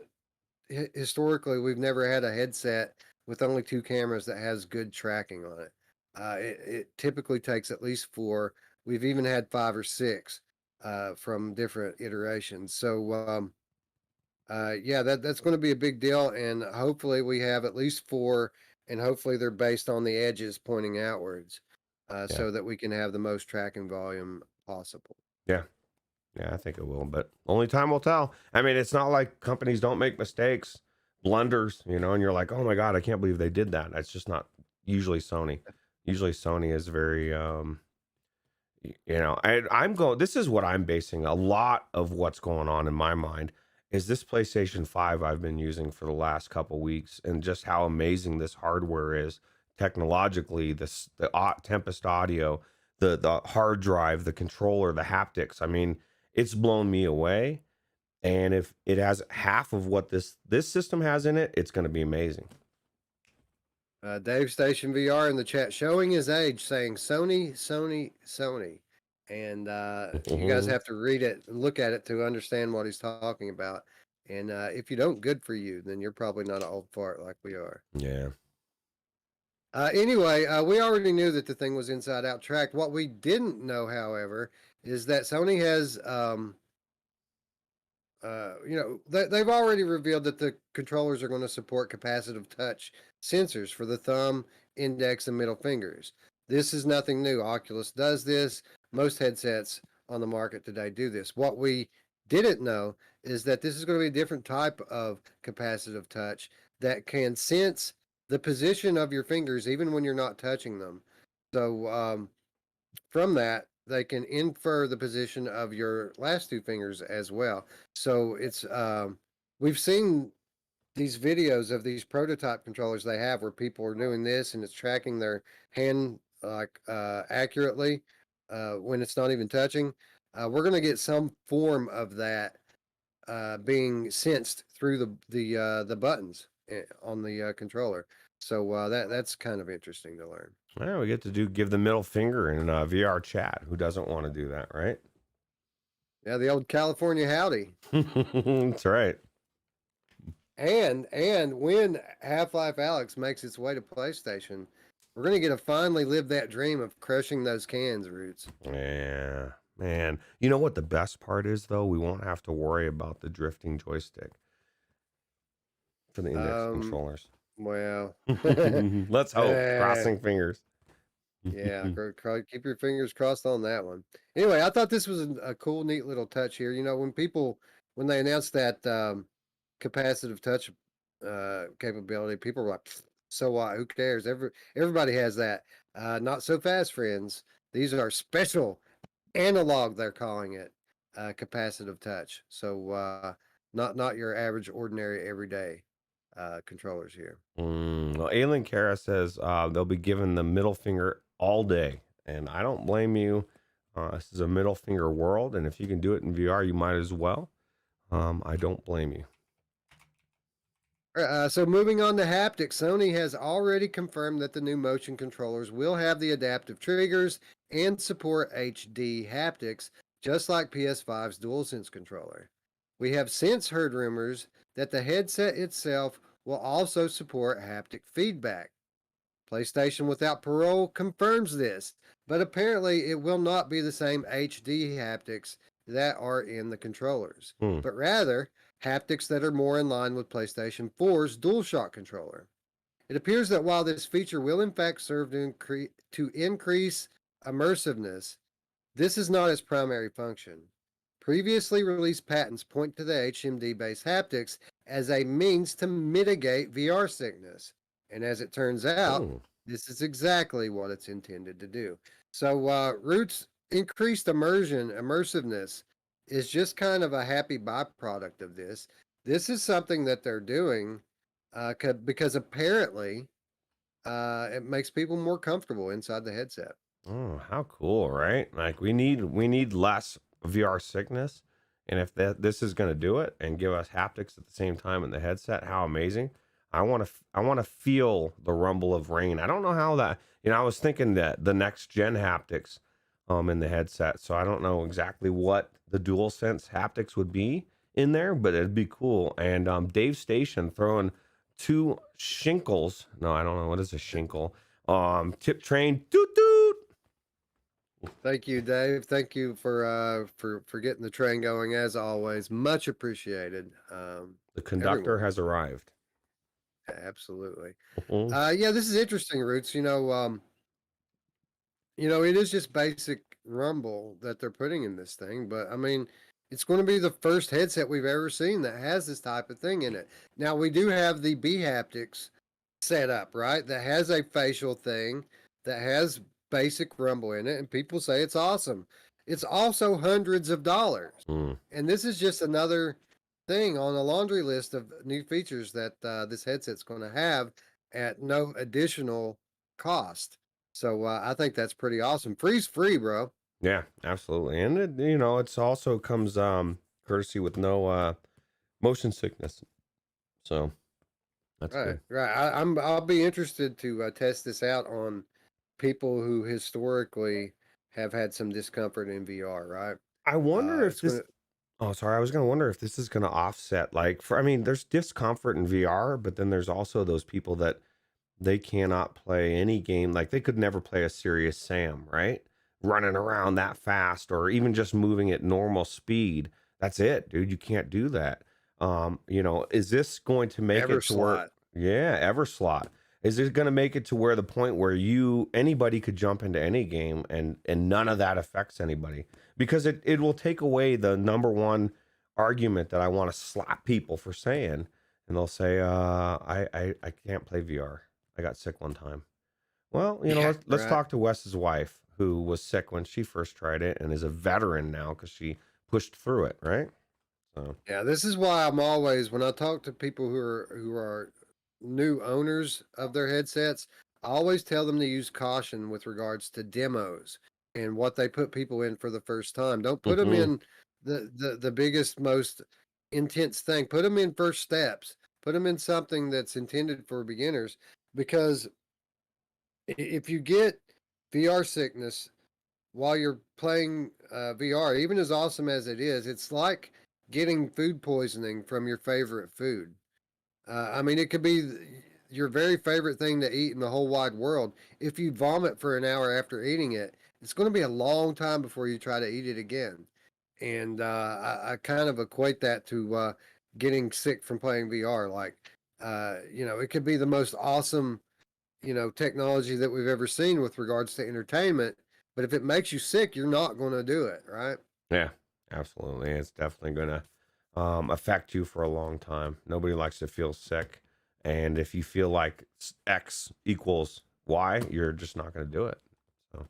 Speaker 1: historically we've never had a headset with only 2 cameras that has good tracking on it. It typically takes at least 4. We've even had 5 or 6 from different iterations. So yeah, that's going to be a big deal, and hopefully we have at least 4, and hopefully they're based on the edges pointing outwards,
Speaker 2: Yeah.
Speaker 1: so that we can have the most tracking volume possible.
Speaker 2: Yeah. Yeah, I think it will, but only time will tell. I mean, it's not like companies don't make mistakes, blunders, and you're like, oh my God, I can't believe they did that. That's just not usually Sony. Usually Sony is very, this is what I'm basing a lot of what's going on in my mind is this PlayStation 5 I've been using for the last couple weeks, and just how amazing this hardware is technologically, the Tempest audio, the hard drive, the controller, the haptics. I mean, it's blown me away. And if it has half of what this system has in it, it's going to be amazing.
Speaker 1: Dave Station VR in the chat showing his age, saying Sony, Sony, Sony. And you guys have to read it and look at it to understand what he's talking about. And if you don't, good for you. Then you're probably not an old fart like we are.
Speaker 2: Yeah.
Speaker 1: Anyway, we already knew that the thing was inside out tracked. What we didn't know, however, is that Sony has, they've already revealed that the controllers are going to support capacitive touch sensors for the thumb, index, and middle fingers. This is nothing new. Oculus does this. Most headsets on the market today do this. What we didn't know is that this is going to be a different type of capacitive touch that can sense the position of your fingers even when you're not touching them. So from that, they can infer the position of your last 2 fingers as well. So it's we've seen these videos of these prototype controllers they have where people are doing this and it's tracking their hand like accurately when it's not even touching. We're going to get some form of that being sensed through the buttons on the controller. So that's kind of interesting to learn.
Speaker 2: Well, we get to give the middle finger in VR chat. Who doesn't want to do that, right?
Speaker 1: Yeah, the old California howdy.
Speaker 2: That's right.
Speaker 1: And when Half-Life Alyx makes its way to PlayStation, we're going to get to finally live that dream of crushing those cans, Roots.
Speaker 2: Yeah, man. You know what the best part is, though? We won't have to worry about the drifting joystick for the index controllers.
Speaker 1: Well,
Speaker 2: let's hope. Crossing fingers.
Speaker 1: Yeah, keep your fingers crossed on that one. Anyway, I thought this was a cool, neat little touch here. When they announced that capacitive touch capability, people were like, "So what? Who cares?" Everybody has that. Not so fast, friends. These are special analog, they're calling it, capacitive touch. So not your average, ordinary, everyday controllers here.
Speaker 2: Well, Aylin Kara says they'll be given the middle finger all day, and I don't blame you. This is a middle finger world, and if you can do it in VR, you might as well. I don't blame you.
Speaker 1: So moving on to haptics, Sony has already confirmed that the new motion controllers will have the adaptive triggers and support HD haptics, just like PS5's DualSense controller. We have since heard rumors that the headset itself will also support haptic feedback. PlayStation Without Parole confirms this, but apparently it will not be the same HD haptics that are in the controllers, but rather haptics that are more in line with PlayStation 4's DualShock controller. It appears that while this feature will in fact serve to increase immersiveness, this is not its primary function. Previously released patents point to the HMD-based haptics as a means to mitigate VR sickness. And as it turns out, this is exactly what it's intended to do. So Ruuts' increased immersiveness is just kind of a happy byproduct of this. This is something that they're doing because apparently it makes people more comfortable inside the headset.
Speaker 2: Oh, how cool, right? Like we need less VR sickness, and if this is going to do it and give us haptics at the same time in the headset, how amazing! I want to feel the rumble of rain. I don't know how that. I was thinking that the next gen haptics in the headset, so I don't know exactly what the DualSense haptics would be in there, but it'd be cool. And Dave Station throwing 2 shinkles. No, I don't know what is a shinkle. Tip train toot toot.
Speaker 1: Thank you, Dave. Thank you for getting the train going as always. Much appreciated.
Speaker 2: The conductor has arrived.
Speaker 1: Absolutely. Yeah, this is interesting, Roots. It is just basic rumble that they're putting in this thing, but I mean, it's going to be the first headset we've ever seen that has this type of thing in it. Now we do have the B haptics set up, right? That has a facial thing that has basic rumble in it, and people say it's awesome. It's also hundreds of dollars, and this is just another thing on a laundry list of new features that this headset's going to have at no additional cost. So I think that's pretty awesome. Free's free, bro.
Speaker 2: Yeah, absolutely. And it's also comes courtesy with no motion sickness. So that's
Speaker 1: Right,
Speaker 2: good.
Speaker 1: right. I'll be interested to test this out on people who historically have had some discomfort in VR, right?
Speaker 2: I wonder if
Speaker 1: It's
Speaker 2: this.
Speaker 1: gonna
Speaker 2: Oh, sorry. I was going to wonder if this is going to offset, there's discomfort in VR, but then there's also those people that they cannot play any game. Like they could never play a Serious Sam, right? Running around that fast or even just moving at normal speed. That's it, dude. You can't do that. Is this going to make it to where,
Speaker 1: Everslot.
Speaker 2: yeah, Everslot. Is it going to make it to where the point where anybody could jump into any game and none of that affects anybody? Because it will take away the number one argument that I want to slap people for saying, and they'll say, I can't play VR. I got sick one time. Well,
Speaker 1: Yeah,
Speaker 2: let's
Speaker 1: right.
Speaker 2: talk to Wes's wife, who was sick when she first tried it and is a veteran now because she pushed through it, right? So
Speaker 1: Yeah, this is why I'm always when I talk to people who are new owners of their headsets, I always tell them to use caution with regards to demos and what they put people in for the first time. Don't put them in the biggest, most intense thing. Put them in first steps. Put them in something that's intended for beginners because if you get VR sickness while you're playing VR, even as awesome as it is, it's like getting food poisoning from your favorite food. I mean, it could be your very favorite thing to eat in the whole wide world. If you vomit for an hour after eating it, it's going to be a long time before you try to eat it again. And I kind of equate that to getting sick from playing VR. Like, it could be the most awesome, technology that we've ever seen with regards to entertainment. But if it makes you sick, you're not going to do it, right?
Speaker 2: yeah, absolutely. It's definitely going to affect you for a long time. Nobody likes to feel sick. And if you feel like X equals why, you're just not going to do it. So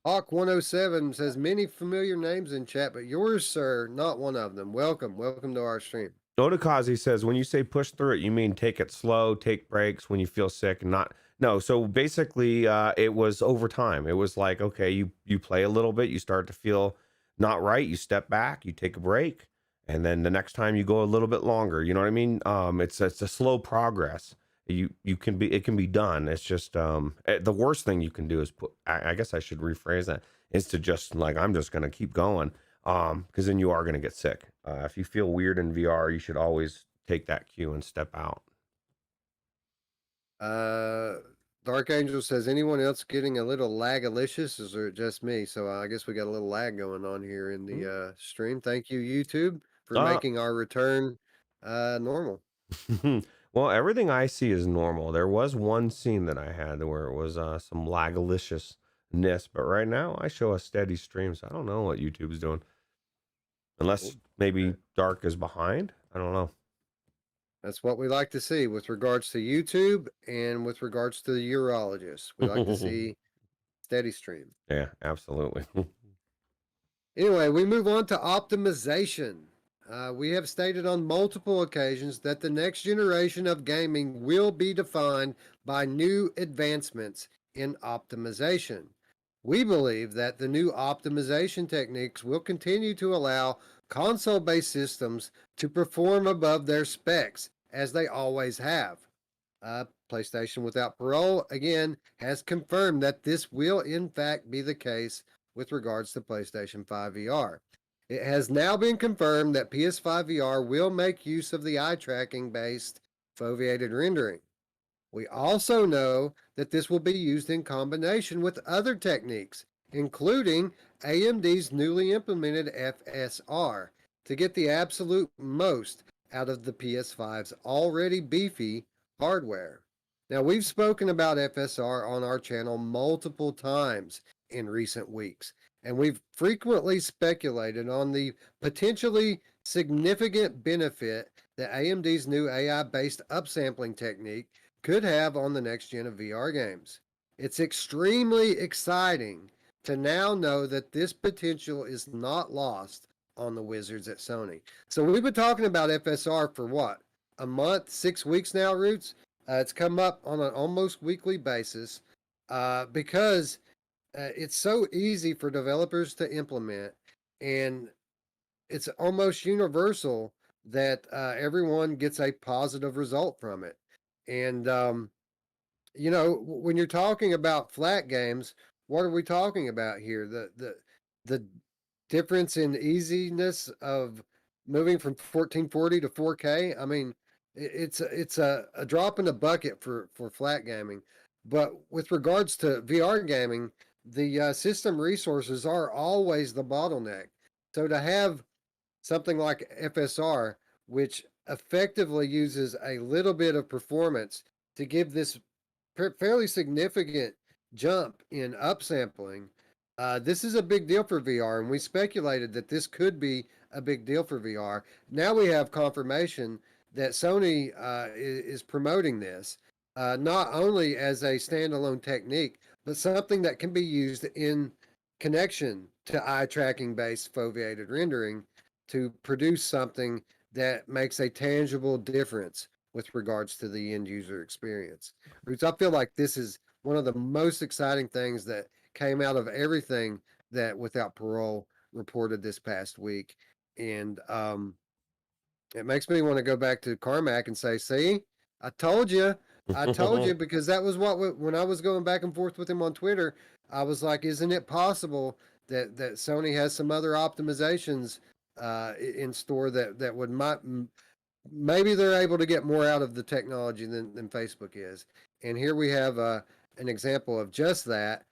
Speaker 1: Hawk 107 says many familiar names in chat, but yours, sir, not one of them. Welcome to our stream.
Speaker 2: Otakazi says, when you say push through it, you mean take it slow, take breaks when you feel sick, and not. No, so basically, it was over time. It was like, okay, you play a little bit, you start to feel not right, you step back, you take a break, and then the next time you go a little bit longer. You know what I mean? It's a slow progress. It can be done. It's just the worst thing you can do is put. I guess I should rephrase that, is to just like, I'm just gonna keep going. Because then you are going to get sick. If you feel weird in VR, you should always take that cue and step out.
Speaker 1: Dark Angel says, anyone else getting a little lagalicious, or just me? So I guess we got a little lag going on here in the stream. Thank you, YouTube, for making our return normal.
Speaker 2: Well, everything I see is normal. There was one scene that I had where it was some lagaliciousness, but right now I show a steady stream, so I don't know what YouTube's doing. Unless maybe Dark is behind. I don't know.
Speaker 1: That's what we like to see with regards to YouTube and with regards to the urologist. We like to see steady stream.
Speaker 2: Yeah, absolutely.
Speaker 1: Anyway, we move on to optimization. We have stated on multiple occasions that the next generation of gaming will be defined by new advancements in optimization. We believe that the new optimization techniques will continue to allow console-based systems to perform above their specs, as they always have. PlayStation Without Parole, again, has confirmed that this will in fact be the case with regards to PlayStation 5 VR. It has now been confirmed that PS5 VR will make use of the eye tracking based foveated rendering. We also know that this will be used in combination with other techniques, including AMD's newly implemented FSR, to get the absolute most out of the PS5's already beefy hardware. Now, we've spoken about FSR on our channel multiple times in recent weeks, and we've frequently speculated on the potentially significant benefit that AMD's new AI-based upsampling technique could have on the next gen of VR games. It's extremely exciting to now know that this potential is not lost on the wizards at Sony. So we've been talking about FSR for what? A month, 6 weeks now, Roots? It's come up on an almost weekly basis because it's so easy for developers to implement, and it's almost universal that everyone gets a positive result from it. And, you know, when you're talking about flat games, what are we talking about here? The difference in easiness of moving from 1440 to 4K. I mean, it's a drop in the bucket for flat gaming. But with regards to VR gaming, the system resources are always the bottleneck. So to have something like FSR, which effectively uses a little bit of performance to give this fairly significant jump in upsampling, this is a big deal for VR, and we speculated that this could be a big deal for VR. Now we have confirmation that Sony is promoting this, not only as a standalone technique, but something that can be used in connection to eye tracking based foveated rendering to produce something that makes a tangible difference with regards to the end user experience. Roots, I feel like this is one of the most exciting things that came out of everything that Without Parole reported this past week. And it makes me want to go back to Carmack and say, see, I told you, because that was what, when I was going back and forth with him on Twitter, I was like, isn't it possible that Sony has some other optimizations in store that would maybe they're able to get more out of the technology than Facebook is. And here we have an example of just that.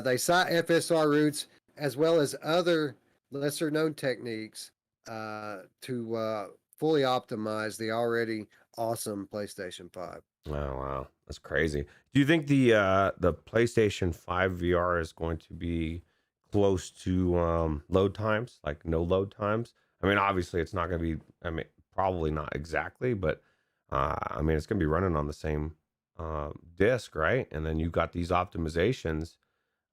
Speaker 1: They cite FSR Roots as well as other lesser known techniques to fully optimize the already awesome PlayStation 5.
Speaker 2: Oh wow, that's crazy. Do you think the PlayStation 5 VR is going to be close to load times, like no load times? I mean, obviously it's not going to be. I mean, probably not exactly, but I mean, it's going to be running on the same disc, right? And then you've got these optimizations.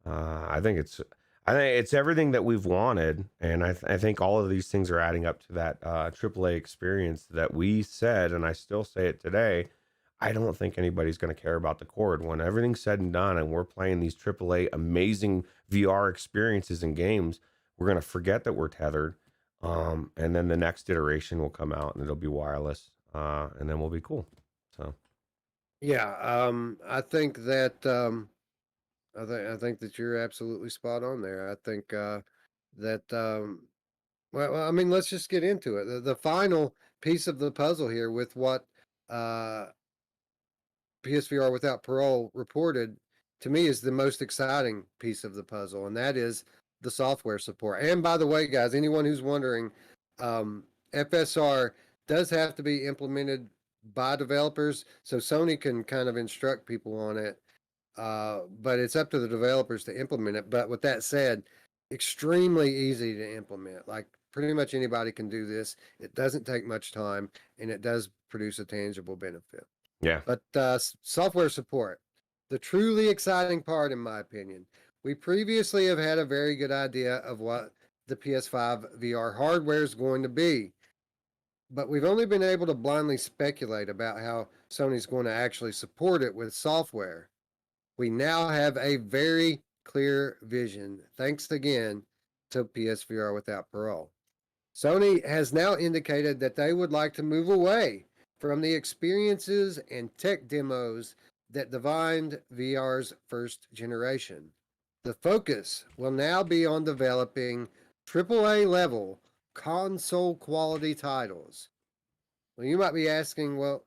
Speaker 2: I think it's everything that we've wanted, and I think all of these things are adding up to that AAA experience that we said, and I still say it today. I don't think anybody's going to care about the cord when everything's said and done, and we're playing these AAA amazing VR experiences and games. We're going to forget that we're tethered, and then the next iteration will come out, and it'll be wireless, and then we'll be cool. So
Speaker 1: Yeah, I think that I think that you're absolutely spot on there. I think that well, I mean, let's just get into it. The final piece of the puzzle here with what uh, PSVR Without Parole reported to me is the most exciting piece of the puzzle, and that is the software support. And by the way, guys, anyone who's wondering, FSR does have to be implemented by developers, so Sony can kind of instruct people on it, but it's up to the developers to implement it. But with that said, extremely easy to implement. Like pretty much anybody can do this. It doesn't take much time, and it does produce a tangible benefit.
Speaker 2: yeah.
Speaker 1: But software support, the truly exciting part, in my opinion. We previously have had a very good idea of what the PS5 VR hardware is going to be, but we've only been able to blindly speculate about how Sony's going to actually support it with software. We now have a very clear vision, thanks again to PSVR Without Parole. Sony has now indicated that they would like to move away from the experiences and tech demos that defined VR's first generation. The focus will now be on developing AAA level console quality titles. Well, you might be asking, well,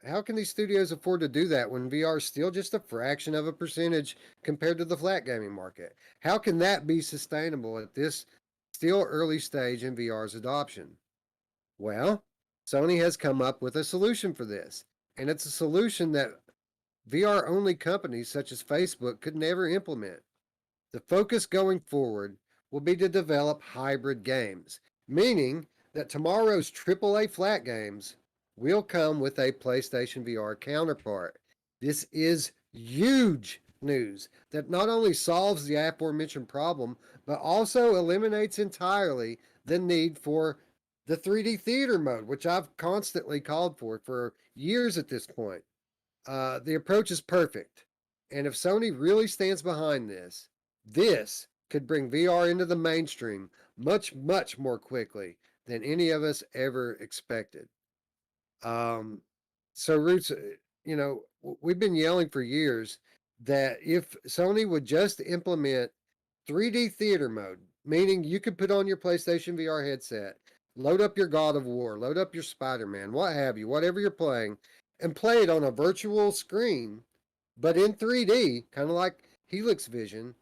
Speaker 1: how can these studios afford to do that when VR is still just a fraction of a percentage compared to the flat gaming market? How can that be sustainable at this still early stage in VR's adoption? Well, Sony has come up with a solution for this, and it's a solution that VR only companies such as Facebook could never implement. The focus going forward will be to develop hybrid games, meaning that tomorrow's AAA flat games will come with a PlayStation VR counterpart. This is huge news that not only solves the aforementioned problem, but also eliminates entirely the need for the 3D theater mode, which I've constantly called for years at this point. The approach is perfect. And if Sony really stands behind this, this could bring VR into the mainstream much, much more quickly than any of us ever expected. So Roots, we've been yelling for years that if Sony would just implement 3D theater mode, meaning you could put on your PlayStation VR headset, load up your God of War, load up your Spider-Man, what have you, whatever you're playing, and play it on a virtual screen, but in 3D, kind of like Helix Vision,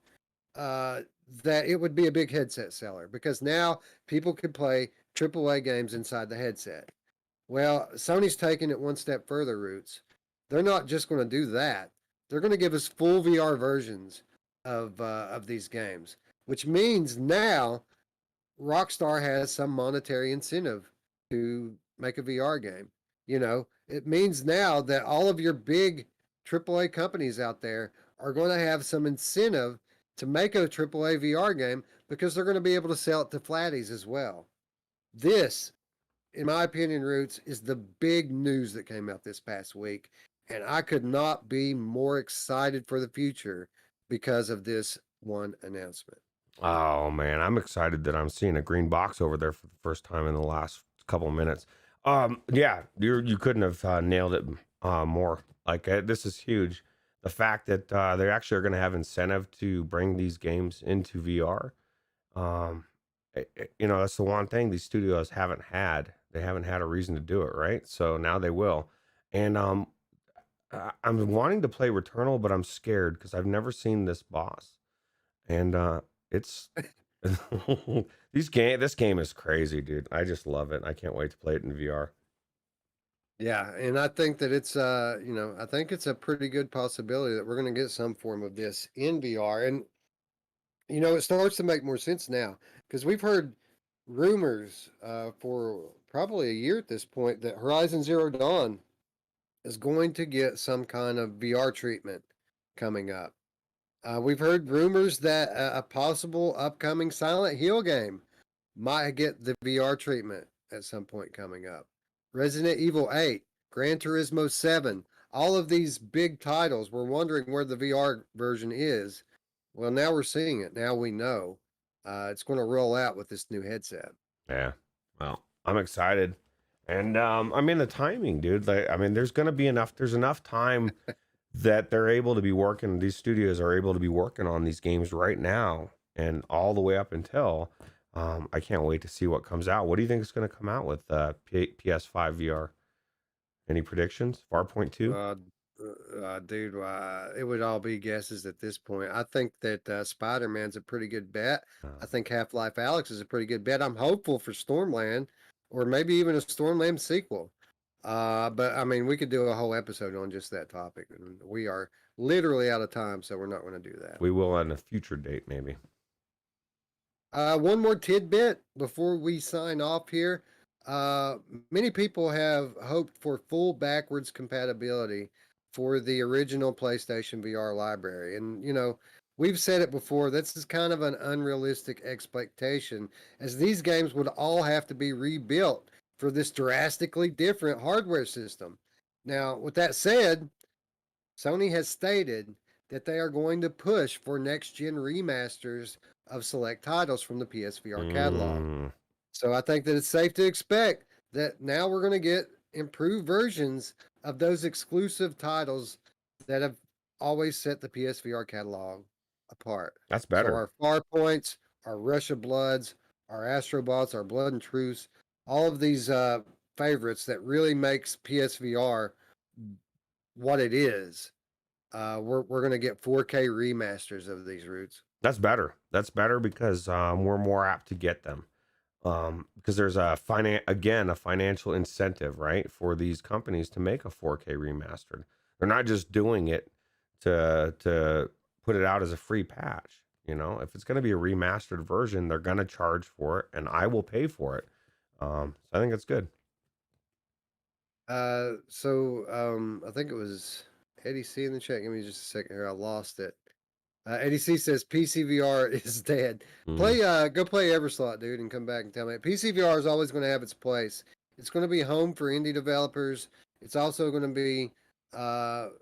Speaker 1: that it would be a big headset seller because now people can play AAA games inside the headset. Well, Sony's taking it one step further, Roots. They're not just going to do that. They're going to give us full VR versions of these games, which means now Rockstar has some monetary incentive to make a VR game. It means now that all of your big AAA companies out there are going to have some incentive to make a AAA VR game because they're going to be able to sell it to flatties as well. This, in my opinion, Roots, is the big news that came out this past week. And I could not be more excited for the future because of this one announcement.
Speaker 2: Oh man, I'm excited that I'm seeing a green box over there for the first time in the last couple of minutes. Yeah, you couldn't have nailed it more. Like this is huge. The fact that they actually are going to have incentive to bring these games into VR. That's the one thing these studios haven't had. They haven't had a reason to do it, right? So now they will. And I'm wanting to play Returnal, but I'm scared because I've never seen this boss. And it's this game is crazy, dude. I just love it. I can't wait to play it in VR.
Speaker 1: Yeah, and I think that it's I think it's a pretty good possibility that we're going to get some form of this in VR. And it starts to make more sense now because we've heard rumors for probably a year at this point that Horizon Zero Dawn is going to get some kind of VR treatment coming up. We've heard rumors that a possible upcoming Silent Hill game might get the VR treatment at some point coming up. Resident Evil 8, Gran Turismo 7, all of these big titles, we're wondering where the VR version is. Well, now we're seeing it. Now we know. It's going to roll out with this new headset.
Speaker 2: Yeah. Well, I'm excited. And I mean the timing, dude. Like, I mean, there's enough time that they're able to be working, these studios are able to be working on these games right now and all the way up until I can't wait to see what comes out. What do you think is going to come out with PS5 VR? Any predictions? Farpoint 2?
Speaker 1: Dude, it would all be guesses at this point. I think that Spider-Man's a pretty good bet. I think Half-Life Alyx is a pretty good bet. I'm hopeful for Stormland, or maybe even a Stormland sequel. But I mean, we could do a whole episode on just that topic. And we are literally out of time, so we're not going to do that.
Speaker 2: We will on a future date, maybe.
Speaker 1: One more tidbit before we sign off here. Many people have hoped for full backwards compatibility for the original PlayStation VR library. And, you know, we've said it before, this is kind of an unrealistic expectation, as these games would all have to be rebuilt for this drastically different hardware system. Now, with that said, Sony has stated that they are going to push for next-gen remasters of select titles from the PSVR catalog. So I think that it's safe to expect that now we're going to get improved versions of those exclusive titles that have always set the PSVR catalog apart.
Speaker 2: That's better.
Speaker 1: So our Farpoints, our Rush of Bloods, our Astrobots, our Blood and Truce, all of these favorites that really makes PSVR what it is. We're going to get 4K remasters of these Ruuts.
Speaker 2: That's better. That's better because we're more apt to get them. Because there's a financial incentive, right, for these companies to make a 4K remastered. They're not just doing it to put it out as a free patch. You know, if it's going to be a remastered version, they're going to charge for it, and I will pay for it. So I think it's good.
Speaker 1: I think it was Eddie C in the chat. Give me just a second here. I lost it. Eddie C says PCVR is dead. Go play Everslot, dude, and come back and tell me. PCVR is always going to have its place. It's going to be home for indie developers. It's also going to be the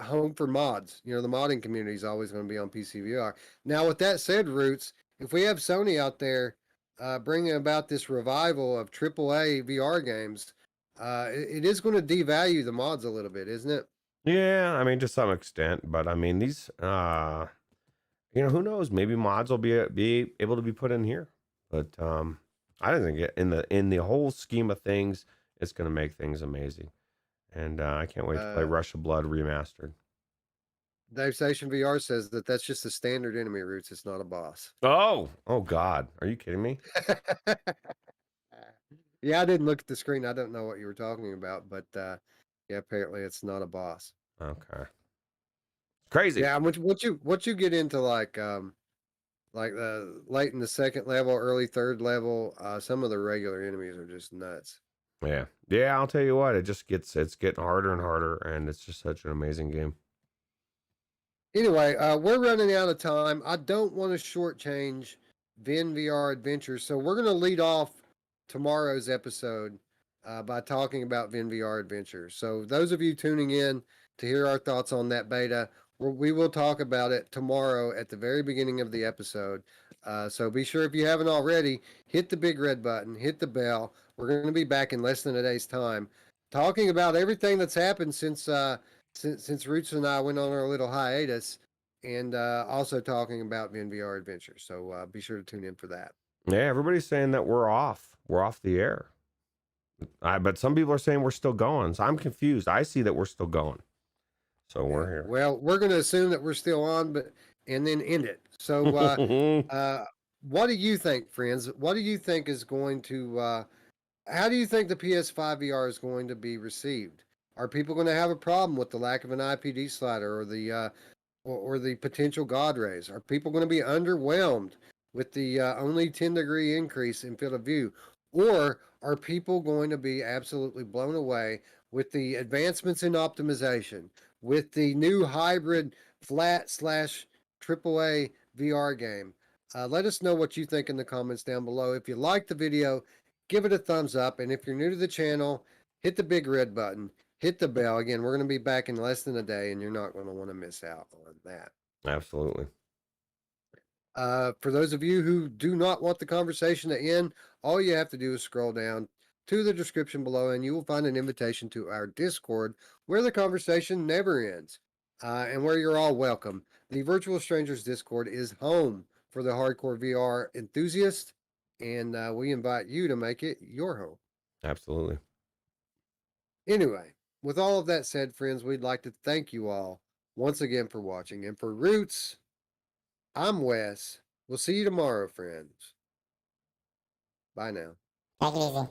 Speaker 1: home for mods. You know, the modding community is always going to be on PCVR. Now, with that said, Ruuts, if we have Sony out there bringing about this revival of AAA VR games, it is going to devalue the mods a little bit, isn't it?
Speaker 2: Yeah, I mean, to some extent, but I mean, these, you know, who knows? Maybe mods will be able to be put in here, but I don't think in the whole scheme of things, it's going to make things amazing, and I can't wait to play Rush of Blood remastered.
Speaker 1: Dave Station VR says that that's just a standard enemy, Ruuts. It's not a boss.
Speaker 2: Oh God, are you kidding me?
Speaker 1: Yeah, I didn't look at the screen. I don't know what you were talking about, but yeah, apparently it's not a boss.
Speaker 2: Okay. Crazy.
Speaker 1: Yeah, once you get into like late in the second level, early third level, some of the regular enemies are just nuts.
Speaker 2: Yeah, I'll tell you what, it's getting harder and harder, and it's just such an amazing game.
Speaker 1: Anyway, we're running out of time. I don't want to shortchange Ven VR Adventure, so we're going to lead off tomorrow's episode by talking about Ven VR Adventure. So those of you tuning in to hear our thoughts on that beta, we will talk about it tomorrow at the very beginning of the episode. So be sure, if you haven't already, hit the big red button, hit the bell. We're going to be back in less than a day's time talking about everything that's happened since Ruuts and I went on our little hiatus, and also talking about Ven VR Adventure. So be sure to tune in for that.
Speaker 2: Yeah, everybody's saying that we're off the air. But some people are saying we're still going. So I'm confused. I see that we're still going. So we're here.
Speaker 1: Well, we're going to assume that we're still on, and then end it. So what do you think, friends? What do you think is going to, how do you think the PS5 VR is going to be received? Are people going to have a problem with the lack of an IPD slider or the potential God rays? Are people going to be underwhelmed with the only 10-degree increase in field of view? Or are people going to be absolutely blown away with the advancements in optimization, with the new hybrid flat slash AAA VR game? Let us know what you think in the comments down below. If you like the video, give it a thumbs up. And if you're new to the channel, hit the big red button, hit the bell. Again, we're going to be back in less than a day, and you're not going to want to miss out on that.
Speaker 2: Absolutely.
Speaker 1: For those of you who do not want the conversation to end, all you have to do is scroll down to the description below and you will find an invitation to our Discord where the conversation never ends and where you're all welcome. The Virtual Strangers Discord is home for the hardcore VR enthusiast, and we invite you to make it your home.
Speaker 2: Absolutely.
Speaker 1: Anyway, with all of that said, friends, we'd like to thank you all once again for watching. And for Ruuts, I'm Wes. We'll see you tomorrow, friends. Bye now.
Speaker 4: Take it easy.